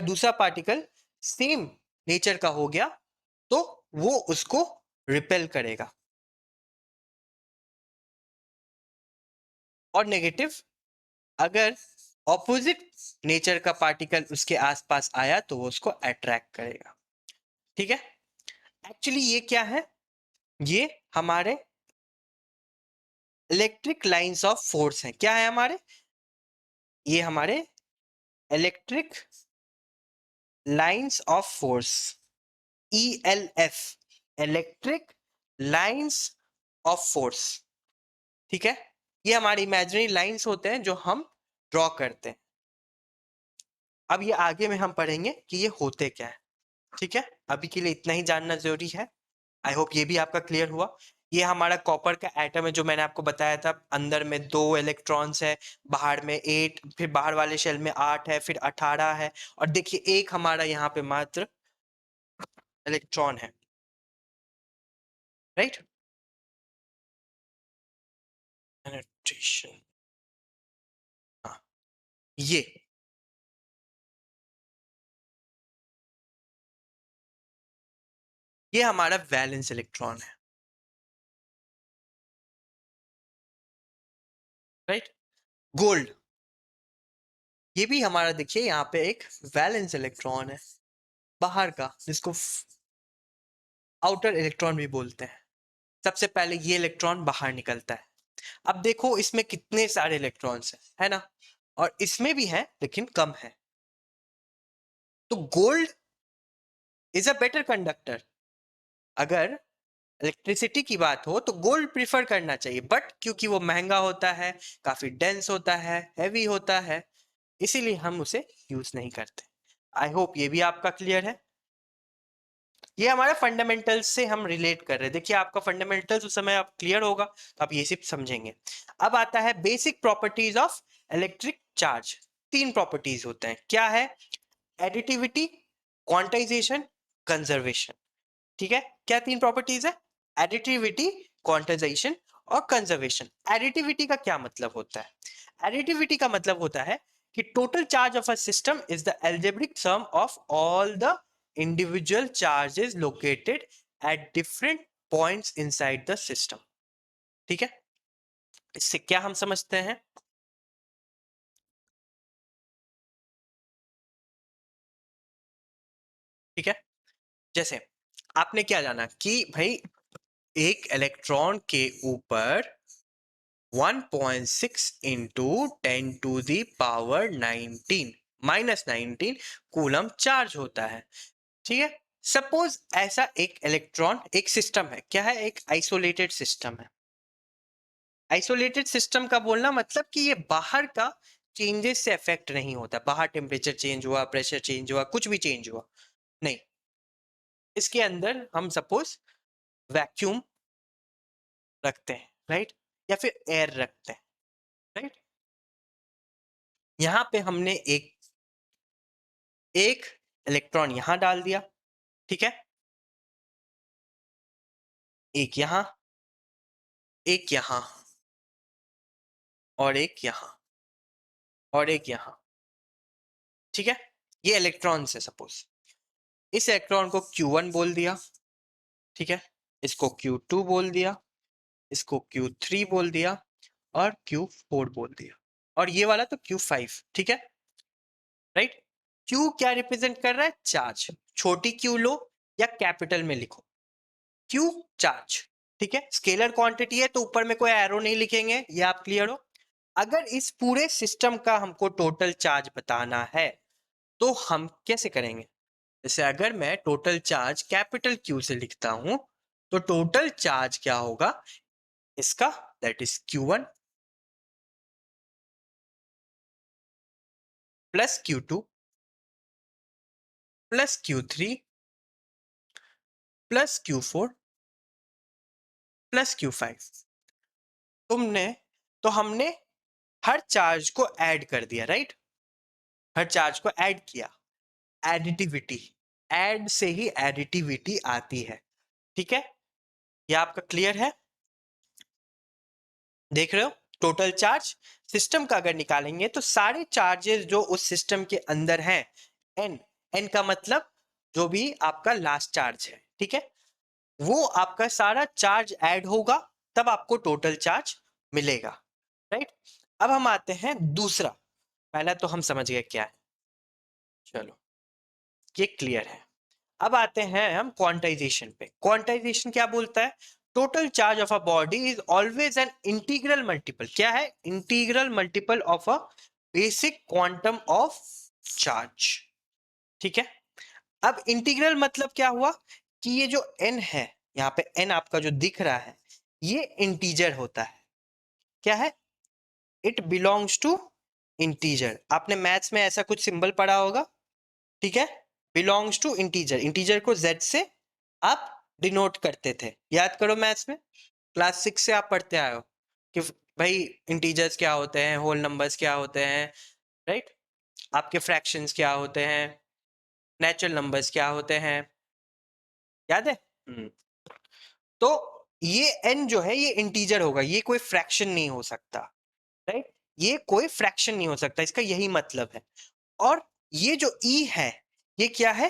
दूसरा पार्टिकल सेम नेचर का हो गया तो वो उसको रिपेल करेगा, और नेगेटिव, अगर ऑपोजिट नेचर का पार्टिकल उसके आसपास आया तो वो उसको अट्रैक्ट करेगा। ठीक है, एक्चुअली ये क्या है, ये हमारे इलेक्ट्रिक लाइंस ऑफ फोर्स हैं। क्या है हमारे, ये हमारे electric lines of force, ELF, electric lines of force. ठीक है, ये हमारी इमेजिनरी लाइंस होते हैं जो हम ड्रॉ करते हैं। अब ये आगे में हम पढ़ेंगे कि ये होते क्या है। ठीक है, अभी के लिए इतना ही जानना जरूरी है। आई होप ये भी आपका क्लियर हुआ। ये हमारा कॉपर का एटम है जो मैंने आपको बताया था, अंदर में 2 इलेक्ट्रॉन्स है, बाहर में 8, फिर बाहर वाले शेल में 8 है, फिर 18 है, और देखिए एक हमारा यहाँ पे मात्र इलेक्ट्रॉन है, राइट। पेनिट्रेशन, हाँ, ये हमारा वैलेंस इलेक्ट्रॉन है, राइट। गोल्ड, ये भी हमारा देखिए यहाँ पे एक वैलेंस इलेक्ट्रॉन है बाहर का, जिसको आउटर इलेक्ट्रॉन भी बोलते हैं। सबसे पहले ये इलेक्ट्रॉन बाहर निकलता है। अब देखो इसमें कितने सारे इलेक्ट्रॉन्स हैं, है ना, और इसमें भी है लेकिन कम है। तो gold is a better conductor. अगर इलेक्ट्रिसिटी की बात हो तो गोल्ड प्रिफर करना चाहिए, बट क्योंकि वो महंगा होता है, काफी डेंस होता है, हैवी होता है, इसीलिए हम उसे यूज नहीं करते। आई होप ये भी आपका क्लियर है। ये हमारे फंडामेंटल्स से हम रिलेट कर रहे हैं। देखिए आपका फंडामेंटल्स उस समय आप क्लियर होगा तो आप ये सिर्फ समझेंगे। अब आता है basic properties of electric charge. 3 properties होते हैं, क्या है, एडिटिविटी, क्वांटाइजेशन, कंजर्वेशन। ठीक है, क्या 3 प्रॉपर्टीज है, एडिटिविटी, क्वांटाइजेशन और कंजर्वेशन। एडिटिविटी का क्या मतलब होता है, एडिटिविटी का मतलब होता है कि total charge of a system is the algebraic sum of all the individual charges located at different points inside the system। ठीक है, इससे क्या हम समझते हैं, ठीक है, जैसे आपने क्या जाना कि भाई एक इलेक्ट्रॉन के ऊपर 1.6 into 10 to the power 19 minus 19 coulomb charge होता है। ठीक है, सपोज ऐसा एक इलेक्ट्रॉन, एक सिस्टम है, क्या है, एक आइसोलेटेड सिस्टम है। आइसोलेटेड सिस्टम का बोलना मतलब कि ये बाहर का चेंजेस से अफेक्ट नहीं होता, बाहर टेम्परेचर चेंज हुआ, प्रेशर चेंज हुआ, कुछ भी चेंज हुआ नहीं, इसके अंदर हम सपोज वैक्यूम रखते हैं, राइट, या फिर एयर रखते हैं, राइट। यहां पे हमने एक इलेक्ट्रॉन यहां डाल दिया, ठीक है, एक यहां, एक यहां, और एक यहां, और एक यहां, ठीक है। ये इलेक्ट्रॉन है सपोज, इस इलेक्ट्रॉन को Q1 बोल दिया, ठीक है, इसको Q2 बोल दिया, इसको Q3 बोल दिया, और Q4 बोल दिया, और ये वाला तो Q5, ठीक है, राइट। Q क्या रिप्रेजेंट कर रहा है? चार्ज। छोटी Q लो या कैपिटल में लिखो, Q चार्ज, ठीक है। स्केलर क्वांटिटी है तो ऊपर में कोई एरो नहीं लिखेंगे, ये आप क्लियर हो। अगर इस पूरे सिस्टम का हमको टोटल चार्ज बताना है तो हम कैसे करेंगे? जैसे अगर मैं टोटल चार्ज कैपिटल Q से लिखता हूं तो टोटल चार्ज क्या होगा इसका? That is Q1 plus Q2 plus Q3 plus Q4 plus Q5। तुमने तो हमने हर चार्ज को ऐड कर दिया, राइट, हर चार्ज को ऐड किया। एडिटिविटी, ऐड से ही एडिटिविटी आती है, ठीक है। ये आपका क्लियर है? देख रहे हो, टोटल चार्ज सिस्टम का अगर निकालेंगे तो सारे चार्जेस जो उस सिस्टम के अंदर हैं, एन, एन का मतलब जो भी आपका लास्ट चार्ज है, ठीक है, वो आपका सारा चार्ज ऐड होगा तब आपको टोटल चार्ज मिलेगा, राइट। अब हम आते हैं दूसरा, पहला तो हम समझ गए क्या है, चलो ये क्लियर है। अब आते हैं हम क्वांटाइजेशन पे। क्वांटाइजेशन क्या बोलता है? Total charge of a body is always an integral multiple, क्या है? Integral multiple of a basic quantum of charge, ठीक है। अब इंटीग्रल मतलब क्या हुआ कि ये जो n है, यहाँ पे n आपका जो दिख रहा है ये इंटीजर होता है, क्या है? It belongs to integer. आपने मैथ्स में ऐसा कुछ सिंबल पढ़ा होगा, ठीक है, बिलोंग्स टू इंटीजर। इंटीजर को z से आप डिनोट करते थे, याद करो मैथ्स में, क्लास 6 से आप पढ़ते आए हो कि भाई इंटीजर्स क्या होते हैं, होल नंबर्स क्या होते हैं, राइट, आपके फ्रैक्शंस क्या होते हैं, नेचुरल नंबर्स क्या होते हैं, याद है? तो ये n जो है ये इंटीजर होगा, ये कोई फ्रैक्शन नहीं हो सकता, राइट, ये कोई फ्रैक्शन नहीं हो सकता, इसका यही मतलब है। और ये जो e है ये क्या है?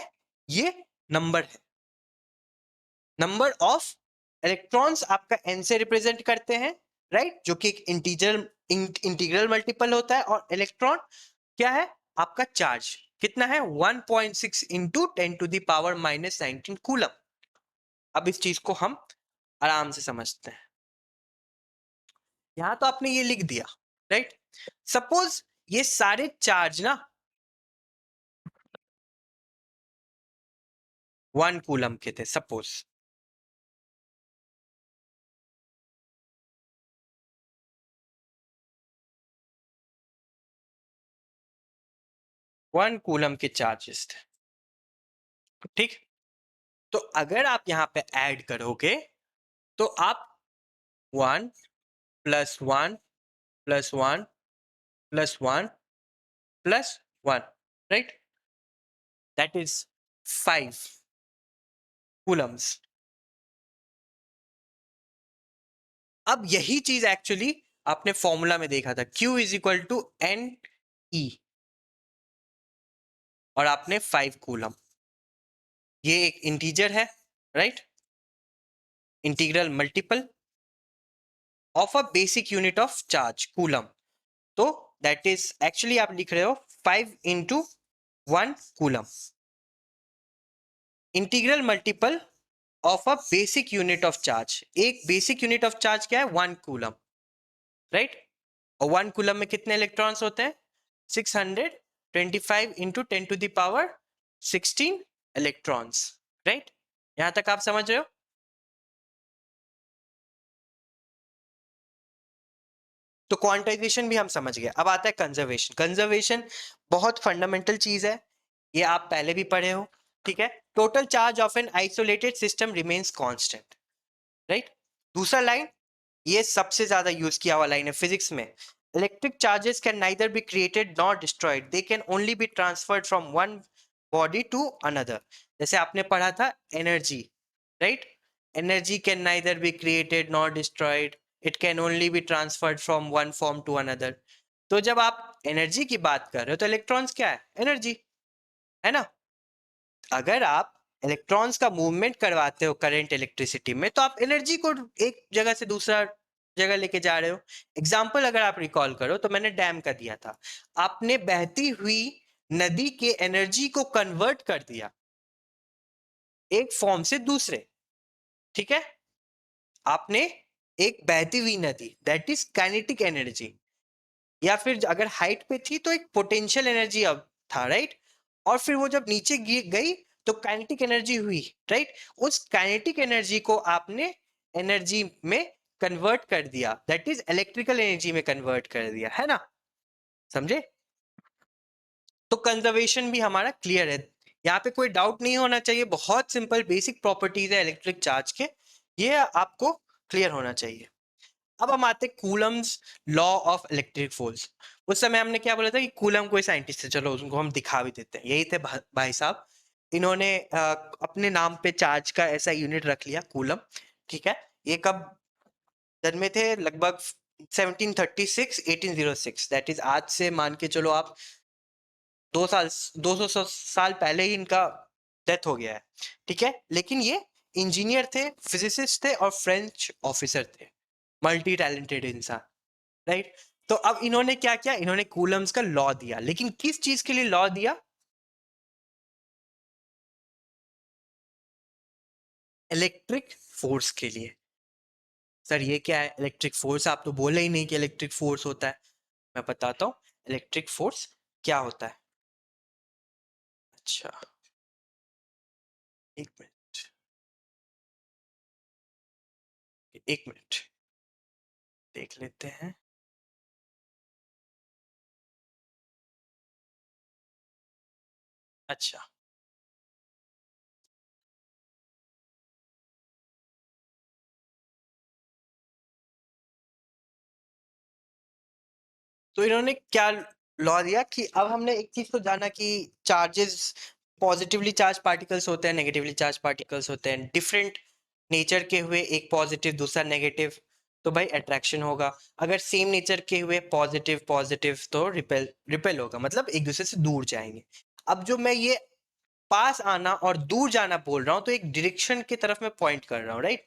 ये नंबर है, नंबर ऑफ इलेक्ट्रॉन्स आपका n से रिप्रेजेंट करते हैं, राइट, जो कि एक इंटीग्रल मल्टीपल होता है। और इलेक्ट्रॉन क्या है? आपका चार्ज कितना है? 1.6 इंटू 10⁻⁻19 कूलम। अब इस चीज को हम आराम से समझते हैं। यहां तो आपने ये लिख दिया, राइट। सपोज ये सारे चार्ज ना 1 कूलम के थे, सपोज 1 कूलम के चार्जेस थे, ठीक। तो अगर आप यहां पे ऐड करोगे तो आप 1 plus 1 plus 1 plus 1 plus 1, right, that is 5 Coulomb's. अब यही चीज एक्चुअली आपने फॉर्मूला में देखा था, Q is equal to N E, और आपने 5 कूलम, ये एक इंटीजर है, right, integral multiple of a basic unit of charge coulomb. तो दैट इज एक्चुअली आप लिख रहे हो 5 into 1 coulomb, integral multiple of a basic unit of charge. एक बेसिक यूनिट ऑफ चार्ज क्या है? 1 कूलम, राइट। और 1 कूलम में कितने इलेक्ट्रॉन्स होते हैं? 625 इंटू 10⁻16 इलेक्ट्रॉन्स, राइट। यहां तक आप समझ रहे हो? तो क्वांटाइजेशन भी हम समझ गए। अब आता है कंजर्वेशन। कंजर्वेशन बहुत फंडामेंटल चीज है, ये आप पहले भी पढ़े हो, ठीक है। Total charge of an isolated system remains constant, right. दूसरा लाइन, ये सबसे ज्यादा यूज किया हुआ लाइन है फिजिक्स में, Electric charges can neither be created nor destroyed. They can only be transferred from one body to another. जैसे आपने पढ़ा था energy, right? Energy can neither be created nor destroyed. It can only be transferred from one form to another. तो जब आप एनर्जी की बात कर रहे हो तो इलेक्ट्रॉन्स क्या है? एनर्जी है ना? अगर आप इलेक्ट्रॉन्स का मूवमेंट करवाते हो करंट इलेक्ट्रिसिटी में तो आप एनर्जी को एक जगह से दूसरा जगह लेके जा रहे हो. एग्जाम्पल अगर आप रिकॉल करो तो मैंने डैम का दिया था. आपने बहती हुई नदी के एनर्जी को कन्वर्ट कर दिया एक फॉर्म से दूसरे. ठीक है, आपने एक बहती हुई नदी, दैट इज काइनेटिक एनर्जी, या फिर अगर हाइट पे थी तो एक पोटेंशियल एनर्जी अब था, राइट? और फिर वो जब नीचे गई तो काइनेटिक एनर्जी हुई, राइट? उस काइनेटिक एनर्जी को आपने एनर्जी में कन्वर्ट कर दिया, दैट इज इलेक्ट्रिकल एनर्जी में कन्वर्ट कर दिया, है ना? समझे? तो कंजर्वेशन भी हमारा क्लियर है, यहाँ पे कोई डाउट नहीं होना चाहिए. बहुत सिंपल बेसिक प्रॉपर्टीज है इलेक्ट्रिक चार्ज के, ये आपको क्लियर होना चाहिए. अब हम आते हैं Coulomb's law of electric force. उस समय हमने क्या बोला था कि कूलम कोई साइंटिस्ट है, चलो उनको हम दिखा भी देते हैं. यही थे भाई साहब, इन्होंने अपने नाम पे चार्ज का ऐसा यूनिट रख लिया, कूलम. ठीक है, ये कब जन्मे थे? लगभग 1736 1806, दैट इज आज से मान के चलो आप 200 साल पहले ही इनका डेथ हो गया है. ठीक है, लेकिन ये इंजीनियर थे, फिजिसिस्ट थे और फ्रेंच ऑफिसर थे, मल्टी टैलेंटेड इंसान, राइट? तो अब इन्होंने क्या किया? इन्होंने कूलम्स का लॉ दिया, लेकिन किस चीज के लिए लॉ दिया? इलेक्ट्रिक फोर्स के लिए. सर ये क्या है इलेक्ट्रिक फोर्स? आप तो बोले ही नहीं कि इलेक्ट्रिक फोर्स होता है. मैं बताता हूँ इलेक्ट्रिक फोर्स क्या होता है. अच्छा, एक मिनट, एक मिनट देख लेते हैं. अच्छा, तो इन्होंने क्या लॉ दिया कि अब हमने एक चीज तो जाना कि चार्जेस पॉजिटिवली चार्ज पार्टिकल्स होते हैं, नेगेटिवली चार्ज पार्टिकल्स होते हैं, डिफरेंट नेचर के हुए, एक पॉजिटिव दूसरा नेगेटिव, तो भाई अट्रैक्शन होगा. अगर सेम नेचर के हुए पॉजिटिव पॉजिटिव तो रिपेल रिपेल होगा, मतलब एक दूसरे से दूर जाएंगे. अब जो मैं ये पास आना और दूर जाना बोल रहा हूँ तो एक डायरेक्शन की तरफ मैं पॉइंट कर रहा हूँ, राइट?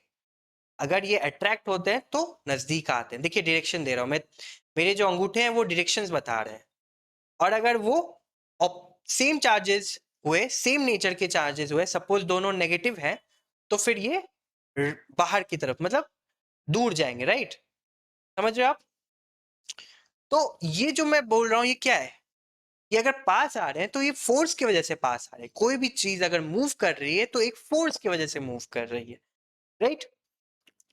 अगर ये अट्रैक्ट होते हैं तो नजदीक आते हैं. देखिए डायरेक्शन दे रहा हूँ मैं, मेरे जो अंगूठे हैं वो डायरेक्शंस बता रहे हैं. और अगर वो सेम चार्जेस हुए, सेम नेचर के चार्जेस हुए, सपोज दोनों नेगेटिव हैं, तो फिर ये बाहर की तरफ मतलब दूर जाएंगे, राइट? समझ रहे हो आप? तो ये जो मैं बोल रहा हूँ ये क्या है? ये अगर पास आ रहे हैं तो ये फोर्स की वजह से पास आ रहे हैं. कोई भी चीज अगर मूव कर रही है तो एक फोर्स की वजह से मूव कर रही है, राइट?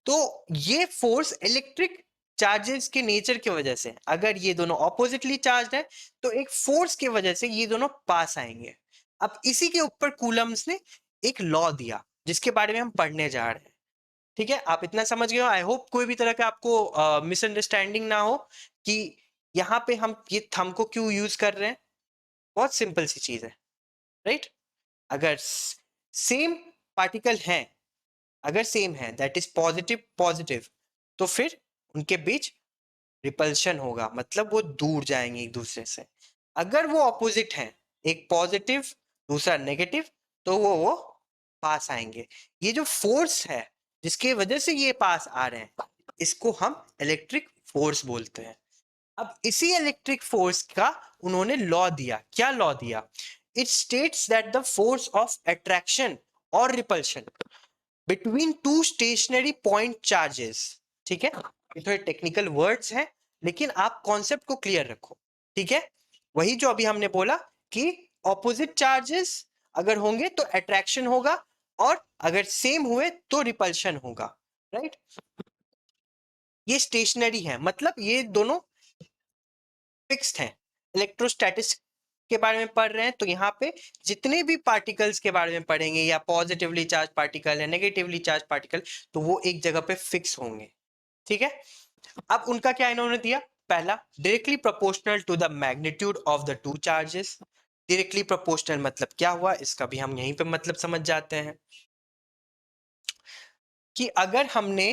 तो ये फोर्स इलेक्ट्रिक चार्जेस के नेचर की वजह से, अगर ये दोनों ऑपोजिटली चार्ज है तो एक फोर्स की वजह से ये दोनों पास आएंगे. अब इसी के ऊपर कूलम्स ने एक लॉ दिया जिसके बारे में हम पढ़ने जा रहे हैं. ठीक है, आप इतना समझ गए हो? आई होप कोई भी तरह का आपको मिसअंडरस्टैंडिंग ना हो कि यहाँ पे हम ये थंब को क्यों यूज कर रहे हैं. बहुत सिंपल सी चीज है, राइट? अगर सेम पार्टिकल हैं, अगर सेम है दैट इज पॉजिटिव पॉजिटिव, तो फिर उनके बीच रिपल्शन होगा, मतलब वो दूर जाएंगे एक दूसरे से. अगर वो ऑपोजिट हैं, एक पॉजिटिव दूसरा नेगेटिव, तो वो पास आएंगे. ये जो फोर्स है जिसके वजह से ये पास आ रहे हैं, इसको हम इलेक्ट्रिक फोर्स बोलते हैं. अब इसी इलेक्ट्रिक फोर्स का उन्होंने लॉ दिया. क्या लॉ दिया? It states that the force of attraction और repulsion between two stationary point charges. ठीक है, ये थोड़े टेक्निकल वर्ड्स हैं लेकिन आप कॉन्सेप्ट को क्लियर रखो. ठीक है, वही जो अभी हमने बोला कि ऑपोजिट चार्जेस अगर होंगे तो अट्रैक्शन होगा और अगर सेम हुए तो रिपल्शन होगा, राइट? ये स्टेशनरी है, मतलब ये दोनों फिक्स्ड हैं. इलेक्ट्रोस्टैटिक्स के बारे में पढ़ रहे हैं तो यहाँ पे जितने भी पार्टिकल्स के बारे में पढ़ेंगे, या पॉजिटिवली चार्ज पार्टिकल है नेगेटिवली चार्ज पार्टिकल, तो वो एक जगह पे फिक्स होंगे. ठीक है, अब उनका क्या इन्होंने दिया? पहला, directly proportional to the magnitude of the two charges. Directly proportional मतलब क्या हुआ, इसका भी हम यहीं पे मतलब समझ जाते हैं कि अगर हमने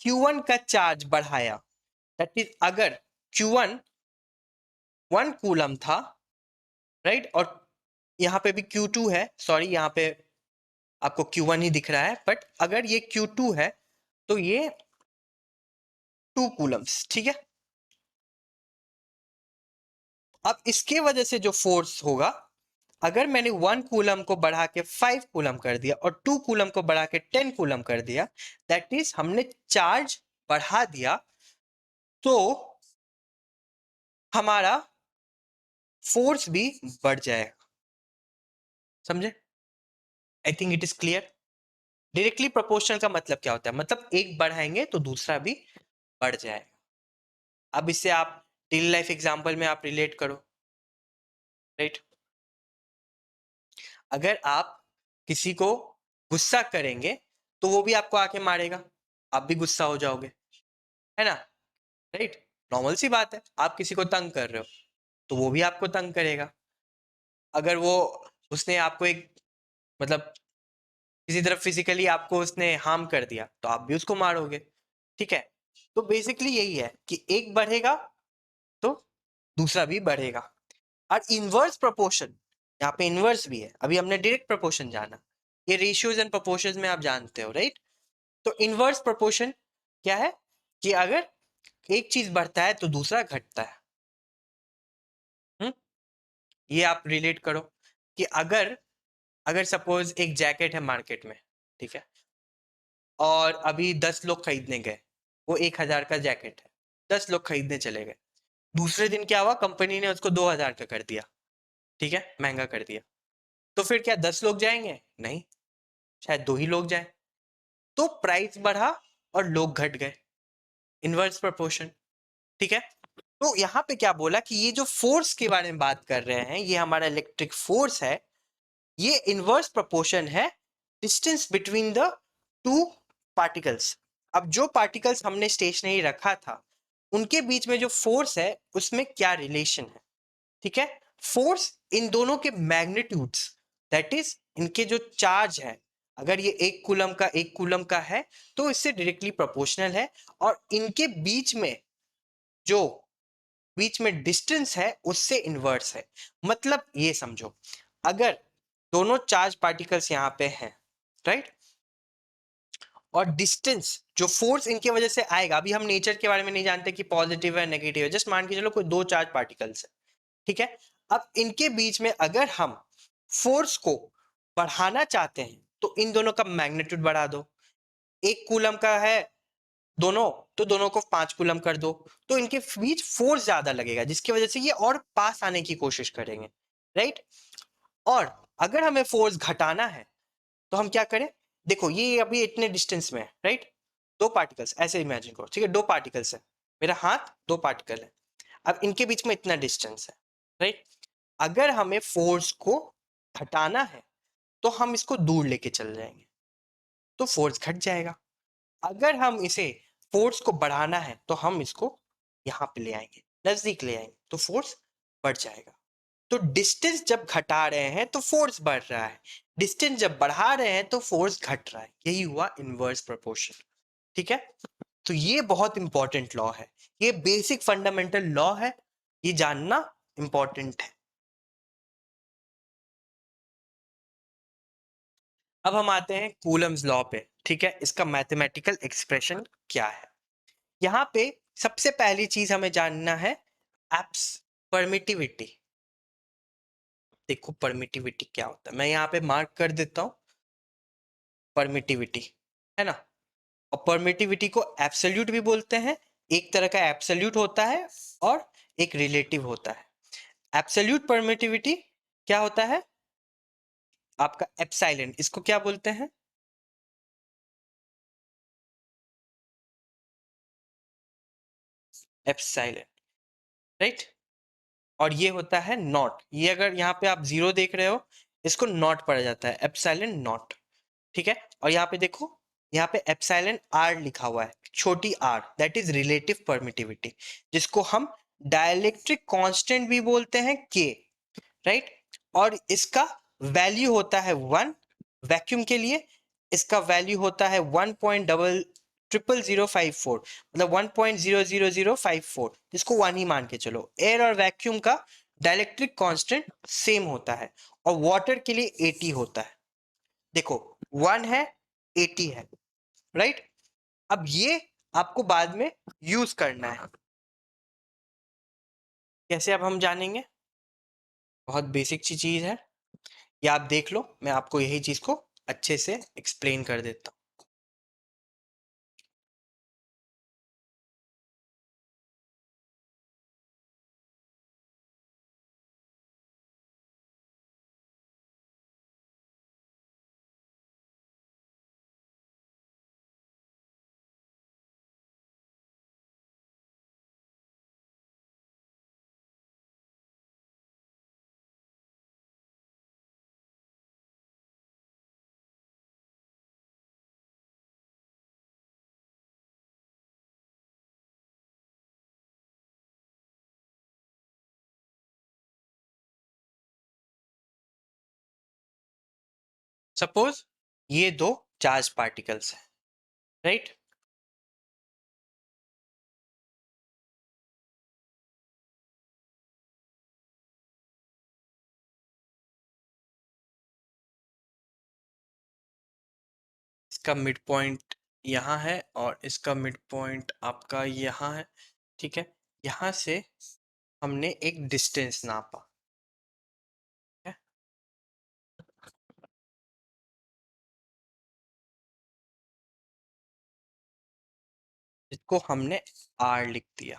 Q1 का चार्ज बढ़ाया, दैट इज अगर Q1 1 कूलम था, राइट, और यहाँ पे भी Q2 है, सॉरी यहाँ पे आपको Q1 ही दिख रहा है, बट अगर ये Q2 है तो ये 2 कूलम्स, ठीक है। अब इसके वजह से जो फोर्स होगा, अगर मैंने 1 कूलम को बढ़ा के 5 कूलम कर दिया और 2 कूलम को बढ़ा के 10 कूलम कर दिया, दैट इज हमने चार्ज बढ़ा दिया, तो हमारा फोर्स भी बढ़ जाएगा। समझे? I think it is clear. Directly proportional का मतलब क्या होता है, मतलब एक बढ़ाएंगे तो दूसरा भी बढ़ जाएगा। अब इससे आप डेली लाइफ एग्जांपल में आप रिलेट करो, राइट। अगर आप किसी को गुस्सा करेंगे तो वो भी आपको आके मारेगा, आप भी गुस्सा हो जाओगे, है ना, राइट। नॉर्मल सी बात है, आप किसी को तंग कर रहे हो तो वो भी आपको तंग करेगा। अगर वो उसने आपको एक मतलब किसी तरफ फिजिकली आपको उसने हार्म कर दिया तो आप भी उसको मारोगे, ठीक है। तो बेसिकली यही है कि एक बढ़ेगा तो दूसरा भी बढ़ेगा। और इनवर्स प्रोपोर्शन, यहाँ पे इनवर्स भी है, अभी हमने डायरेक्ट प्रोपोर्शन जाना, ये रेशियोज एंड प्रोपोर्शंस में आप जानते हो, राइट। तो इनवर्स प्रोपोर्शन क्या है कि अगर एक चीज बढ़ता है तो दूसरा घटता है। ये आप रिलेट करो कि अगर अगर सपोज एक जैकेट है मार्केट में, ठीक है, और अभी 10 लोग खरीदने गए, वो 1,000 का जैकेट है, 10 लोग खरीदने चले गए, दूसरे दिन क्या हुआ, कंपनी ने उसको 2,000 का कर दिया, ठीक है, महंगा कर दिया। तो फिर क्या 10 लोग जाएंगे? नहीं, शायद 2 ही लोग जाए, तो प्राइस बढ़ा और लोग घट गए, इनवर्स प्रोपोर्शन, ठीक है। तो यहाँ पे क्या बोला कि ये जो फोर्स के बारे में बात कर रहे हैं, ये हमारा इलेक्ट्रिक फोर्स है, ये इनवर्स प्रोपोर्शन है distance between the two particles. अब जो पार्टिकल्स हमने स्टेशनरी रखा था उनके बीच में जो फोर्स है उसमें क्या रिलेशन है, ठीक है। फोर्स इन दोनों के मैग्नीट्यूड्स, दैट इज इनके जो चार्ज है, अगर ये 1 कूलम का है तो इससे डायरेक्टली प्रोपोर्शनल है, और इनके जो बीच में डिस्टेंस है उससे इनवर्स है। मतलब ये समझो, अगर दोनों चार्ज पार्टिकल्स यहाँ पे हैं, राइट, और डिस्टेंस जो फोर्स इनके वजह से आएगा, अभी हम नेचर के बारे में नहीं जानते कि पॉजिटिव है नेगेटिव है, जस्ट मान के चलो कोई 2 चार्ज पार्टिकल्स है, ठीक है। अब इनके बीच में अगर हम फोर्स को बढ़ाना चाहते हैं तो इन दोनों का मैग्नीट्यूड बढ़ा दो, 1 कूलम का है दोनों, तो दोनों को 5 कूलम कर दो, तो इनके बीच फोर्स ज्यादा लगेगा जिसकी वजह से ये और पास आने की कोशिश करेंगे, राइट। और अगर हमें फोर्स घटाना है तो हम क्या करें, देखो ये अभी इतने डिस्टेंस में है, राइट, 2 पार्टिकल्स ऐसे इमेजिन करो, ठीक है, 2 पार्टिकल्स है, मेरा हाथ 2 पार्टिकल है, अब इनके बीच में इतना डिस्टेंस है, राइट। अगर हमें फोर्स को घटाना है तो हम इसको दूर लेके चल जाएंगे तो फोर्स घट जाएगा। अगर हम इसे फोर्स को बढ़ाना है तो हम इसको यहाँ पे ले आएंगे, नजदीक ले आएंगे, तो फोर्स बढ़ जाएगा। तो डिस्टेंस जब घटा रहे हैं तो फोर्स बढ़ रहा है, डिस्टेंस जब बढ़ा रहे हैं तो फोर्स घट रहा है, यही हुआ इनवर्स प्रोपोर्शन, ठीक है। तो ये बहुत इंपॉर्टेंट लॉ है, ये बेसिक फंडामेंटल लॉ है, ये जानना इंपॉर्टेंट है। अब हम आते हैं कूलम्स लॉ पे, ठीक है, इसका मैथमेटिकल एक्सप्रेशन क्या है। यहाँ पे सबसे पहली चीज हमें जानना है एप्स परमिटिविटी। देखो परमिटिविटी क्या होता है, मैं यहाँ पे मार्क कर देता हूँ परमिटिविटी, है ना। और परमिटिविटी को एब्सोल्यूट भी बोलते हैं, एक तरह का एब्सोल्यूट होता है और एक रिलेटिव होता है। एब्सोल्यूट परमिटिविटी क्या होता है, आपका एप्सिलॉन, इसको क्या बोलते हैं, एप्सिलॉन, राइट। और ये होता है नॉट, ये अगर यहाँ पे आप 0 देख रहे हो इसको नॉट पढ़ा जाता है, एप्सिलॉन नॉट, ठीक है। और यहाँ पे देखो यहाँ पे एप्सिलॉन आर लिखा हुआ है, छोटी R, that is relative permittivity, जिसको हम डाइलेक्ट्रिक कांस्टेंट भी बोलते हैं के, राइट। और इसका वैल्यू होता है 1 वैक्यूम के लिए, इसका वैल्यू होता है 1.00054, मतलब 1.00054, जिसको 1 ही मान के चलो। एयर और वैक्यूम का डाइलेक्ट्रिक कांस्टेंट सेम होता है, और वाटर के लिए 80 होता है। देखो 1 है, 80 है, राइट। अब ये आपको बाद में यूज करना है, कैसे अब हम जानेंगे। बहुत बेसिक सी चीज है, ये आप देख लो, मैं आपको यही चीज को अच्छे से एक्सप्लेन कर देता हूँ। सपोज ये दो चार्ज पार्टिकल्स हैं, राइट। इसका मिड पॉइंट यहाँ है और इसका मिड पॉइंट आपका यहाँ है, ठीक है। यहाँ से हमने एक डिस्टेंस नापा, ठीक है? इसको हमने R लिख दिया,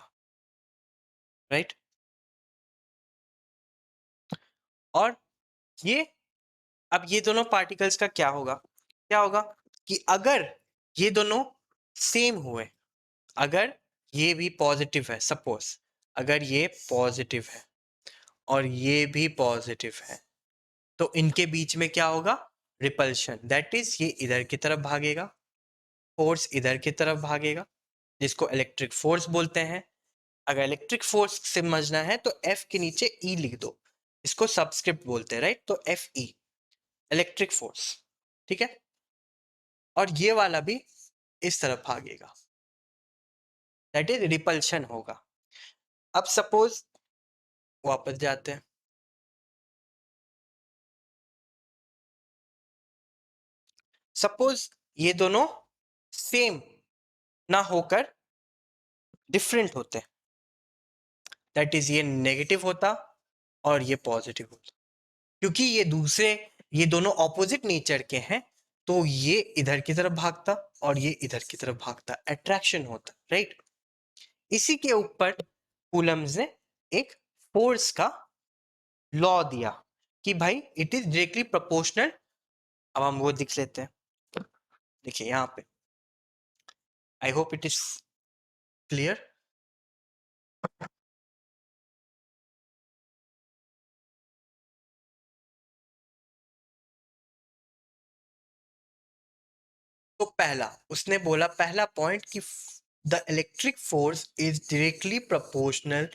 राइट। और ये, अब ये दोनों पार्टिकल्स का क्या होगा, क्या होगा कि अगर ये दोनों सेम हुए, अगर ये भी पॉजिटिव है, सपोज अगर ये पॉजिटिव है और ये भी पॉजिटिव है, तो इनके बीच में क्या होगा, रिपल्शन, दैट इज ये इधर की तरफ भागेगा, फोर्स इधर की तरफ भागेगा, जिसको इलेक्ट्रिक फोर्स बोलते हैं। अगर इलेक्ट्रिक फोर्स समझना है तो F के नीचे E लिख दो, इसको सबस्क्रिप्ट बोलते हैं, राइट। तो Fe, इलेक्ट्रिक फोर्स, ठीक है। और ये वाला भी इस तरफ भागेगा, दैट इज रिपल्शन होगा। अब सपोज वापस जाते हैं, सपोज ये दोनों सेम ना होकर डिफरेंट होते, दैट इज ये नेगेटिव होता और ये पॉजिटिव होता, क्योंकि ये दोनों ऑपोजिट नेचर के हैं, तो ये इधर की तरफ भागता और ये इधर की तरफ भागता, अट्रैक्शन होता, राइट। इसी के ऊपर कूलम्स ने एक फोर्स का लॉ दिया कि भाई इट इज डायरेक्टली प्रोपोर्शनल। अब हम वो दिख लेते हैं, देखिए यहाँ पे, I hope it is clear. तो पहला उसने बोला, पहला पॉइंट कि the electric force is directly proportional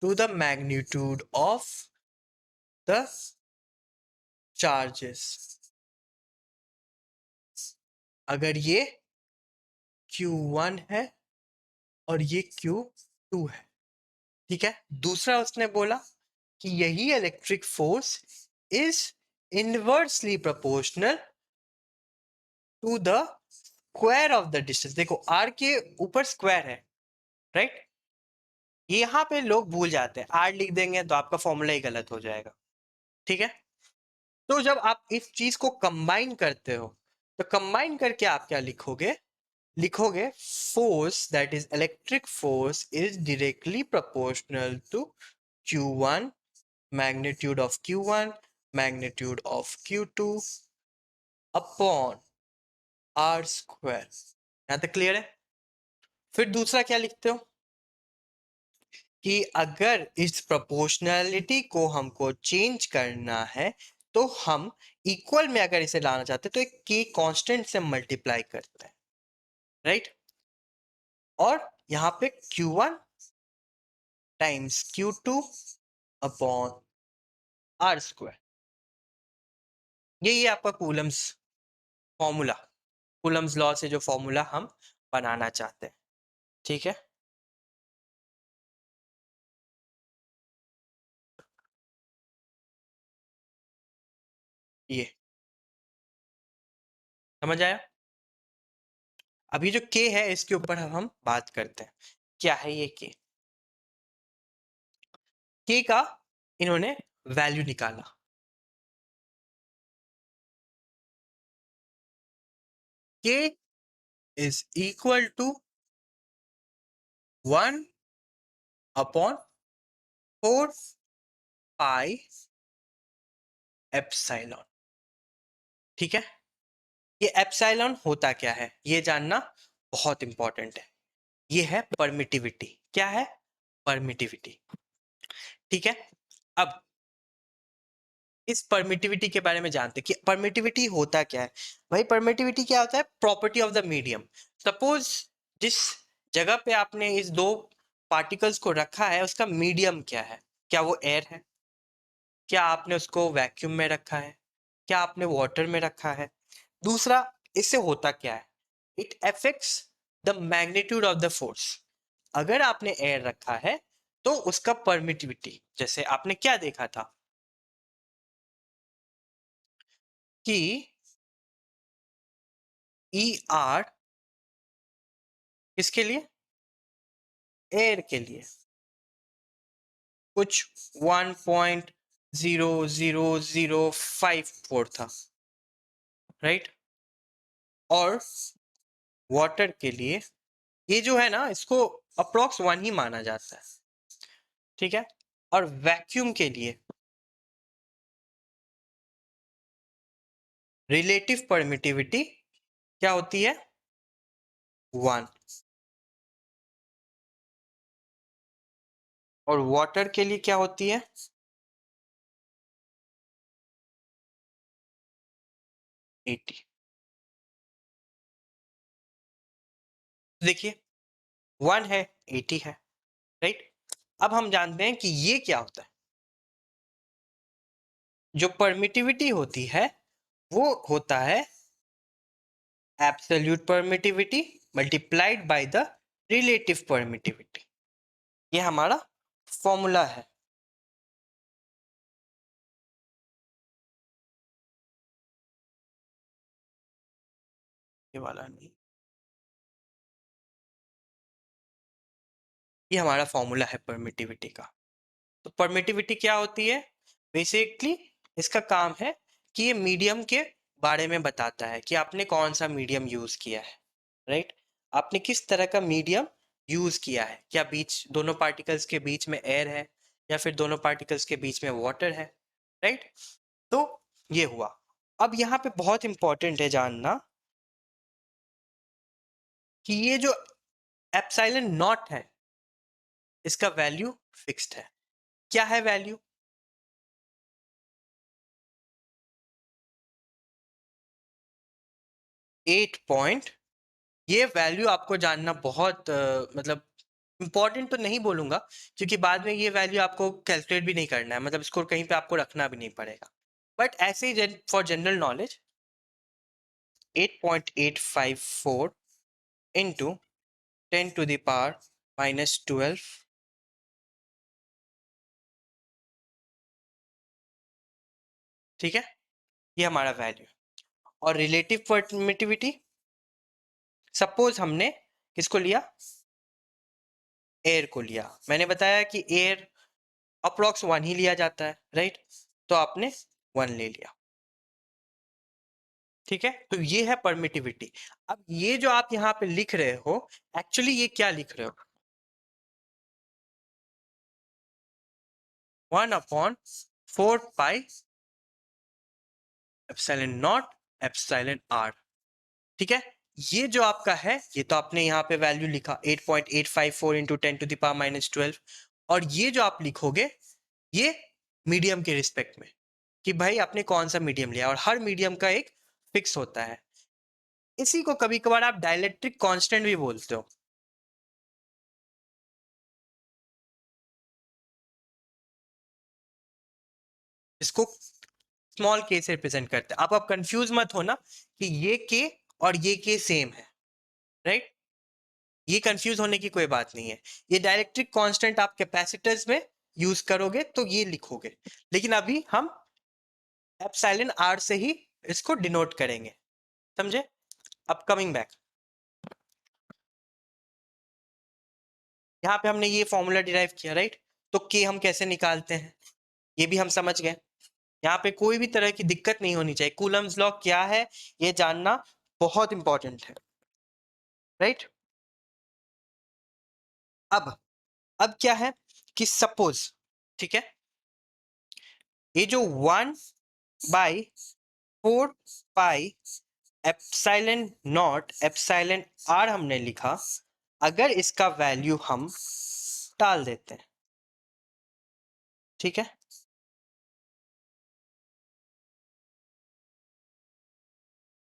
to the magnitude of the charges. अगर ये Q1 है और ये Q2 है, ठीक है। दूसरा उसने बोला कि यही electric force is inversely proportional to the square of the distance. देखो R के ऊपर स्क्वायर है, राइट। यहाँ पे लोग भूल जाते हैं, R लिख देंगे तो आपका फॉर्मूला ही गलत हो जाएगा, ठीक है। तो जब आप इस चीज को कंबाइन करते हो, तो कंबाइन करके आप क्या लिखोगे, लिखोगे force that is electric force is directly proportional to Q1 magnitude of Q1 magnitude of Q2 upon R square. यहां तक क्लियर है। फिर दूसरा क्या लिखते हो कि अगर इस प्रोपोर्शनैलिटी को हमको चेंज करना है, तो हम इक्वल में अगर इसे लाना चाहते हैं तो एक के कांस्टेंट से मल्टीप्लाई करते हैं, राइट। और यहाँ पे Q1 times Q2 upon R square, ये आपका कूलम्स फॉर्मूला, कूलम्स लॉ से जो फॉर्मूला हम बनाना चाहते हैं, ठीक है। ये समझ आया। अभी जो K है इसके ऊपर हम बात करते हैं, क्या है ये K का इन्होंने वैल्यू निकाला। K is equal to 1 upon 4 pi epsilon, ठीक है। ये एप्सिलॉन होता क्या है ये जानना बहुत इंपॉर्टेंट है। ये है परमिटिविटी। क्या है? परमिटिविटी, ठीक है। अब इस परमिटिविटी के बारे में जानते हैं कि परमिटिविटी होता क्या है। भाई परमिटिविटी क्या होता है? Property of the medium. Suppose जिस जगह पे आपने इस दो पार्टिकल्स को रखा है उसका मीडियम क्या है? क्या वो एयर है? क्या आपने उसको वैक्यूम में रखा है? क्या आपने वाटर में रखा है? दूसरा, इससे होता क्या है? It affects the magnitude of the force. अगर आपने एयर रखा है तो उसका परमिटिविटी, जैसे आपने क्या देखा था कि ई आर किसके लिए? एयर के लिए कुछ 1.00054 था, राइट। और वाटर के लिए ये जो है ना इसको अप्रोक्स 1 ही माना जाता है, ठीक है। और वैक्यूम के लिए रिलेटिव परमिटिविटी क्या होती है? 1। और वाटर के लिए क्या होती है? 80। देखिए 1 है 80 है, राइट। अब हम जानते हैं कि ये क्या होता है। जो परमिटिविटी होती है वो होता है absolute permittivity multiplied by the relative permittivity. ये हमारा फॉर्मूला है। ये वाला नहीं, ये हमारा फॉर्मूला है परमिटिविटी का। तो परमिटिविटी क्या होती है? बेसिकली इसका काम है कि ये मीडियम के बारे में बताता है कि आपने कौन सा मीडियम यूज किया है, राइट। आपने किस तरह का मीडियम यूज किया है, क्या बीच दोनों पार्टिकल्स के बीच में एयर है या फिर दोनों पार्टिकल्स के बीच में वाटर है, राइट। तो ये हुआ। अब यहाँ पे बहुत इंपॉर्टेंट है जानना कि ये जो एप्सिलॉन नॉट है इसका वैल्यू फिक्स्ड है। क्या है वैल्यू? 8 ये वैल्यू आपको जानना बहुत मतलब इंपॉर्टेंट तो नहीं बोलूंगा क्योंकि बाद में ये वैल्यू आपको कैलकुलेट भी नहीं करना है, मतलब इसको कहीं पे आपको रखना भी नहीं पड़ेगा। बट ऐसे ही फॉर जनरल नॉलेज 8.854 इंटू 10⁻⁻12, ठीक है। ये हमारा वैल्यू। और रिलेटिव परमिटिविटी, सपोज हमने किसको लिया? एयर को लिया। मैंने बताया कि एयर अप्रोक्स 1 ही लिया जाता है, राइट। तो आपने 1 ले लिया, ठीक है। तो ये है परमिटिविटी। अब ये जो आप यहाँ पे लिख रहे हो एक्चुअली ये क्या लिख रहे हो? 1/4 pi epsilon nought epsilon R, ठीक है। ये जो आपका है ये तो आपने यहाँ पे वैल्यू लिखा 8.854 इंटू 10⁻⁻12। और ये जो आप लिखोगे ये मीडियम के रिस्पेक्ट में कि भाई आपने कौन सा मीडियम लिया, और हर मीडियम का एक फिक्स होता है। इसी को कभी कभार आप डाइलेक्ट्रिक कांस्टेंट भी बोलते हो। इसको स्मॉल के से रिप्रेजेंट करते हैं। आप कंफ्यूज मत होना कि ये के और ये के सेम है, राइट? ये कंफ्यूज होने की कोई बात नहीं है। ये डाइलेक्ट्रिक कांस्टेंट आप कैपेसिटर्स में यूज करोगे तो ये लिखोगे, लेकिन अभी हम एप्सिलॉन आर से ही इसको डिनोट करेंगे, समझे? अब कमिंग बैक, यहाँ पे हमने ये फॉर्मूला डिराइव किया, राइट? तो के हम कैसे निकालते हैं ये भी हम समझ गए। यहाँ पे कोई भी तरह की दिक्कत नहीं होनी चाहिए। कूलम्स लॉ क्या है ये जानना बहुत इंपॉर्टेंट है, राइट? अब क्या है कि सपोज, ठीक है, ये जो 1/4 pi epsilon nought epsilon R हमने लिखा, अगर इसका वैल्यू हम डाल देते हैं, ठीक है,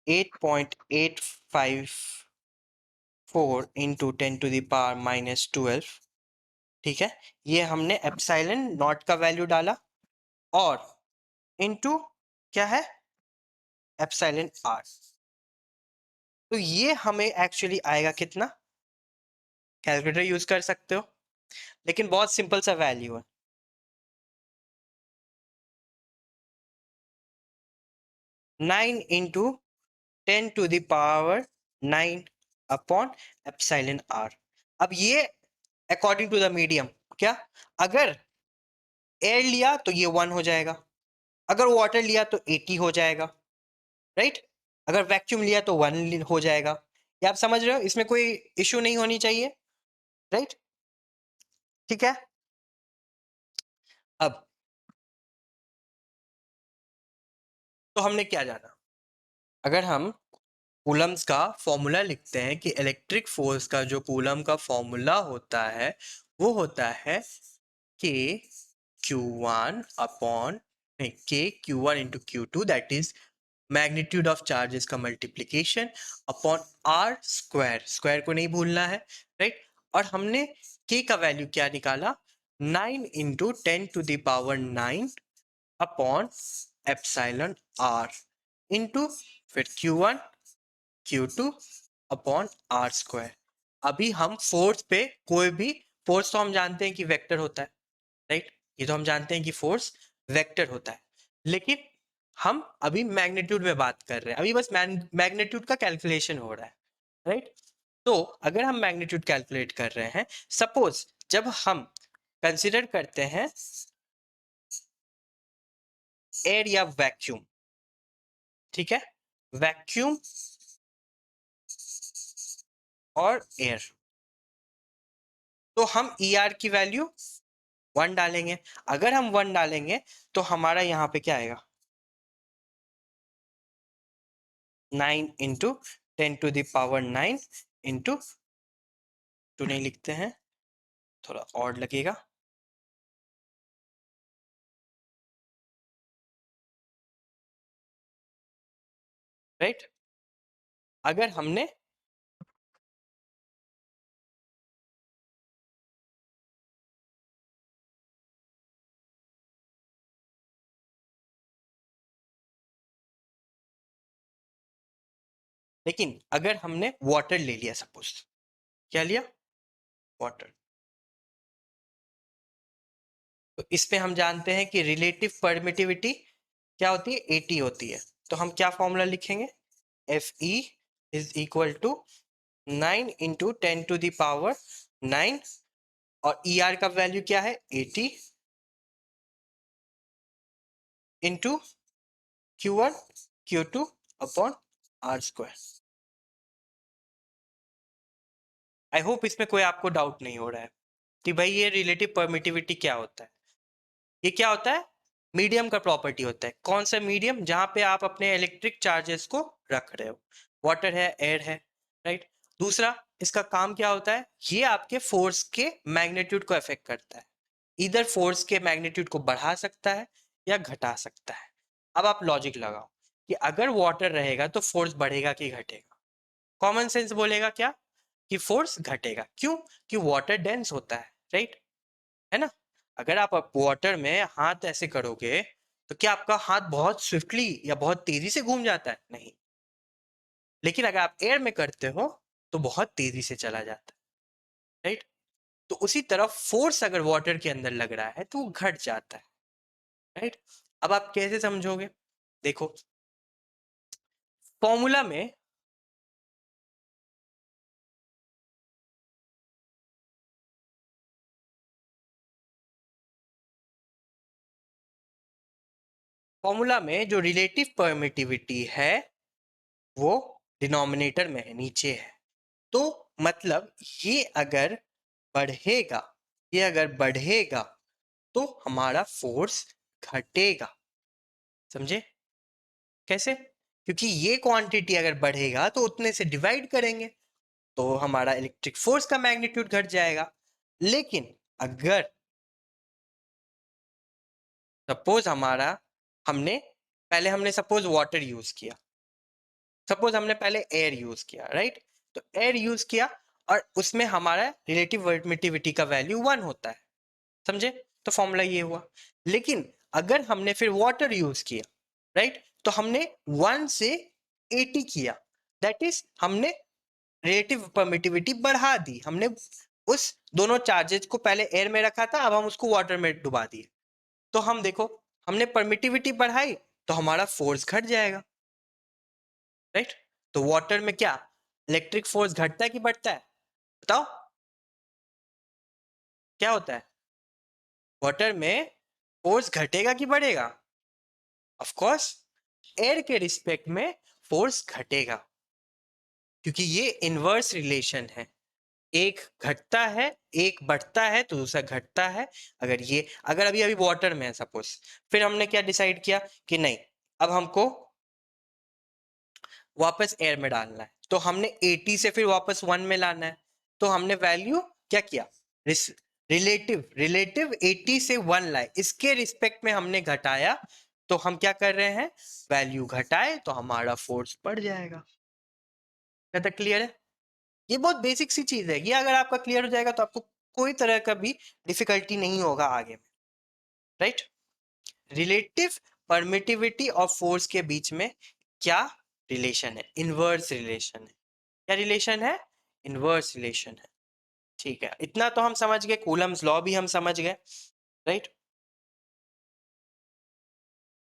8.854 इंटू 10⁻⁻12, ठीक है, ये हमने एप्सिलॉन नॉट का वैल्यू डाला और इंटू क्या है एप्सिलॉन आर, तो ये हमें एक्चुअली आएगा कितना? कैलकुलेटर यूज कर सकते हो, लेकिन बहुत सिंपल सा वैल्यू है, 9 इंटू 10⁻⁹ अपॉन एप्सिलॉन आर। अब ये अकॉर्डिंग टू द मीडियम, क्या अगर एयर लिया तो ये 1 हो जाएगा, अगर वाटर लिया तो 80 हो जाएगा, राइट? अगर वैक्यूम लिया तो 1 हो जाएगा। ये आप समझ रहे हो, इसमें कोई इश्यू नहीं होनी चाहिए, राइट? ठीक है। अब तो हमने क्या जाना, अगर हम कूलम्स का फॉर्मूला लिखते हैं कि इलेक्ट्रिक फोर्स का जो कूलम का फॉर्मूला होता है वो होता है के Q1 अपॉन के Q1 into Q2, that is magnitude of charges का multiplication upon R square, square को नहीं भूलना है, राइट? और हमने के का वैल्यू क्या निकाला, 9 into 10⁻⁹ upon epsilon R into फिर Q1 Q2 upon R square. अभी हम फोर्स पे कोई भी फोर्स, तो हम जानते हैं कि वेक्टर होता है, राइट? ये तो हम जानते हैं कि फोर्स वेक्टर होता है, लेकिन हम अभी मैग्नीट्यूड में बात कर रहे हैं, अभी बस मैग्नीट्यूड का कैलकुलेशन हो रहा है, राइट? तो अगर हम मैग्नीट्यूड कैलकुलेट कर रहे हैं, सपोज जब हम कंसिडर करते हैं एयर या वैक्यूम, ठीक है, वैक्यूम और एयर, तो हम ई आर की वैल्यू 1 डालेंगे। अगर हम 1 डालेंगे तो हमारा यहाँ पे क्या आएगा, 9 इंटू 10⁻⁹ इंटू 2 नहीं लिखते हैं, थोड़ा और लगेगा, राइट? अगर हमने लेकिन अगर हमने वाटर ले लिया, सपोज क्या लिया, वाटर, तो इस पे हम जानते हैं कि रिलेटिव परमिटिविटी क्या होती है, 80 होती है। तो हम क्या फॉर्मूला लिखेंगे, F E is equal to 9 into 10⁻⁹ और ई आर का वैल्यू क्या है, 80 into Q1 Q2 upon R square. I hope इसमें कोई आपको डाउट नहीं हो रहा है कि भाई ये रिलेटिव परमिटिविटी क्या होता है। ये क्या होता है, मीडियम का प्रॉपर्टी होता है। कौन सा मीडियम, जहां पे आप अपने इलेक्ट्रिक चार्जेस को रख रहे हो, वाटर है, एयर है, राइट? दूसरा, इसका काम क्या होता है, ये आपके फोर्स के मैग्नीट्यूड को अफेक्ट करता है, इधर फोर्स के मैग्नीट्यूड को बढ़ा सकता है या घटा सकता है। अब आप लॉजिक लगाओ कि अगर वाटर रहेगा तो फोर्स बढ़ेगा कि घटेगा, कॉमन सेंस बोलेगा क्या कि फोर्स घटेगा। क्यों? कि वाटर डेंस होता है, राइट, है ना। अगर आप वाटर में हाथ ऐसे करोगे तो क्या आपका हाथ बहुत स्विफ्टली या बहुत तेजी से घूम जाता है? नहीं। लेकिन अगर आप एयर में करते हो तो बहुत तेजी से चला जाता है, राइट। तो उसी तरह फोर्स अगर वाटर के अंदर लग रहा है तो वो घट जाता है, राइट। अब आप कैसे समझोगे? देखो, फॉर्मूला में जो रिलेटिव परमिटिविटी है वो डिनोमिनेटर में है, नीचे है। तो मतलब ये अगर बढ़ेगा, तो हमारा फोर्स घटेगा। समझे कैसे? क्योंकि ये क्वांटिटी अगर बढ़ेगा तो उतने से डिवाइड करेंगे तो हमारा इलेक्ट्रिक फोर्स का मैग्नीट्यूड घट जाएगा। लेकिन अगर सपोज हमने सपोज वाटर यूज किया, सपोज हमने पहले एयर यूज किया, राइट। तो एयर यूज किया और उसमें हमारा रिलेटिव परमिटिविटी का वैल्यू 1 होता है, समझे। तो फॉर्मूला ये हुआ। लेकिन अगर हमने फिर वाटर यूज किया, राइट, तो हमने 1 से 80 किया, दैट इज हमने रिलेटिव परमिटिविटी बढ़ा दी। हमने उस दोनों चार्जेस को पहले एयर में रखा था, अब हम उसको वाटर में डुबा दिए। तो हम देखो, हमने परमिटिविटी बढ़ाई तो हमारा फोर्स घट जाएगा, राइट। तो वाटर में क्या इलेक्ट्रिक फोर्स घटता है कि बढ़ता है? बताओ क्या होता है? वाटर में फोर्स घटेगा कि बढ़ेगा? ऑफ कोर्स एयर के रिस्पेक्ट में फोर्स घटेगा, क्योंकि ये इनवर्स रिलेशन है। एक घटता है, एक बढ़ता है तो दूसरा घटता है। अगर अभी अभी वाटर में है सपोज, फिर हमने क्या डिसाइड किया कि नहीं, अब हमको वापस एयर में डालना है, तो हमने 80 से फिर वापस 1 में लाना है। तो हमने वैल्यू क्या किया, रिलेटिव 80 से 1 लाए, इसके रिस्पेक्ट में हमने घटाया। तो हम क्या कर रहे हैं, वैल्यू घटाए तो हमारा फोर्स बढ़ जाएगा। क्या तक क्लियर है? ये बहुत बेसिक सी चीज है, ये अगर आपका क्लियर हो जाएगा तो आपको कोई तरह का भी डिफिकल्टी नहीं होगा आगे में, राइट। रिलेटिव परमिटिविटी और फोर्स के बीच में क्या रिलेशन है? इनवर्स रिलेशन है। क्या रिलेशन है? इनवर्स रिलेशन है। ठीक है, इतना तो हम समझ गए, कूलम्स लॉ भी हम समझ गए, राइट।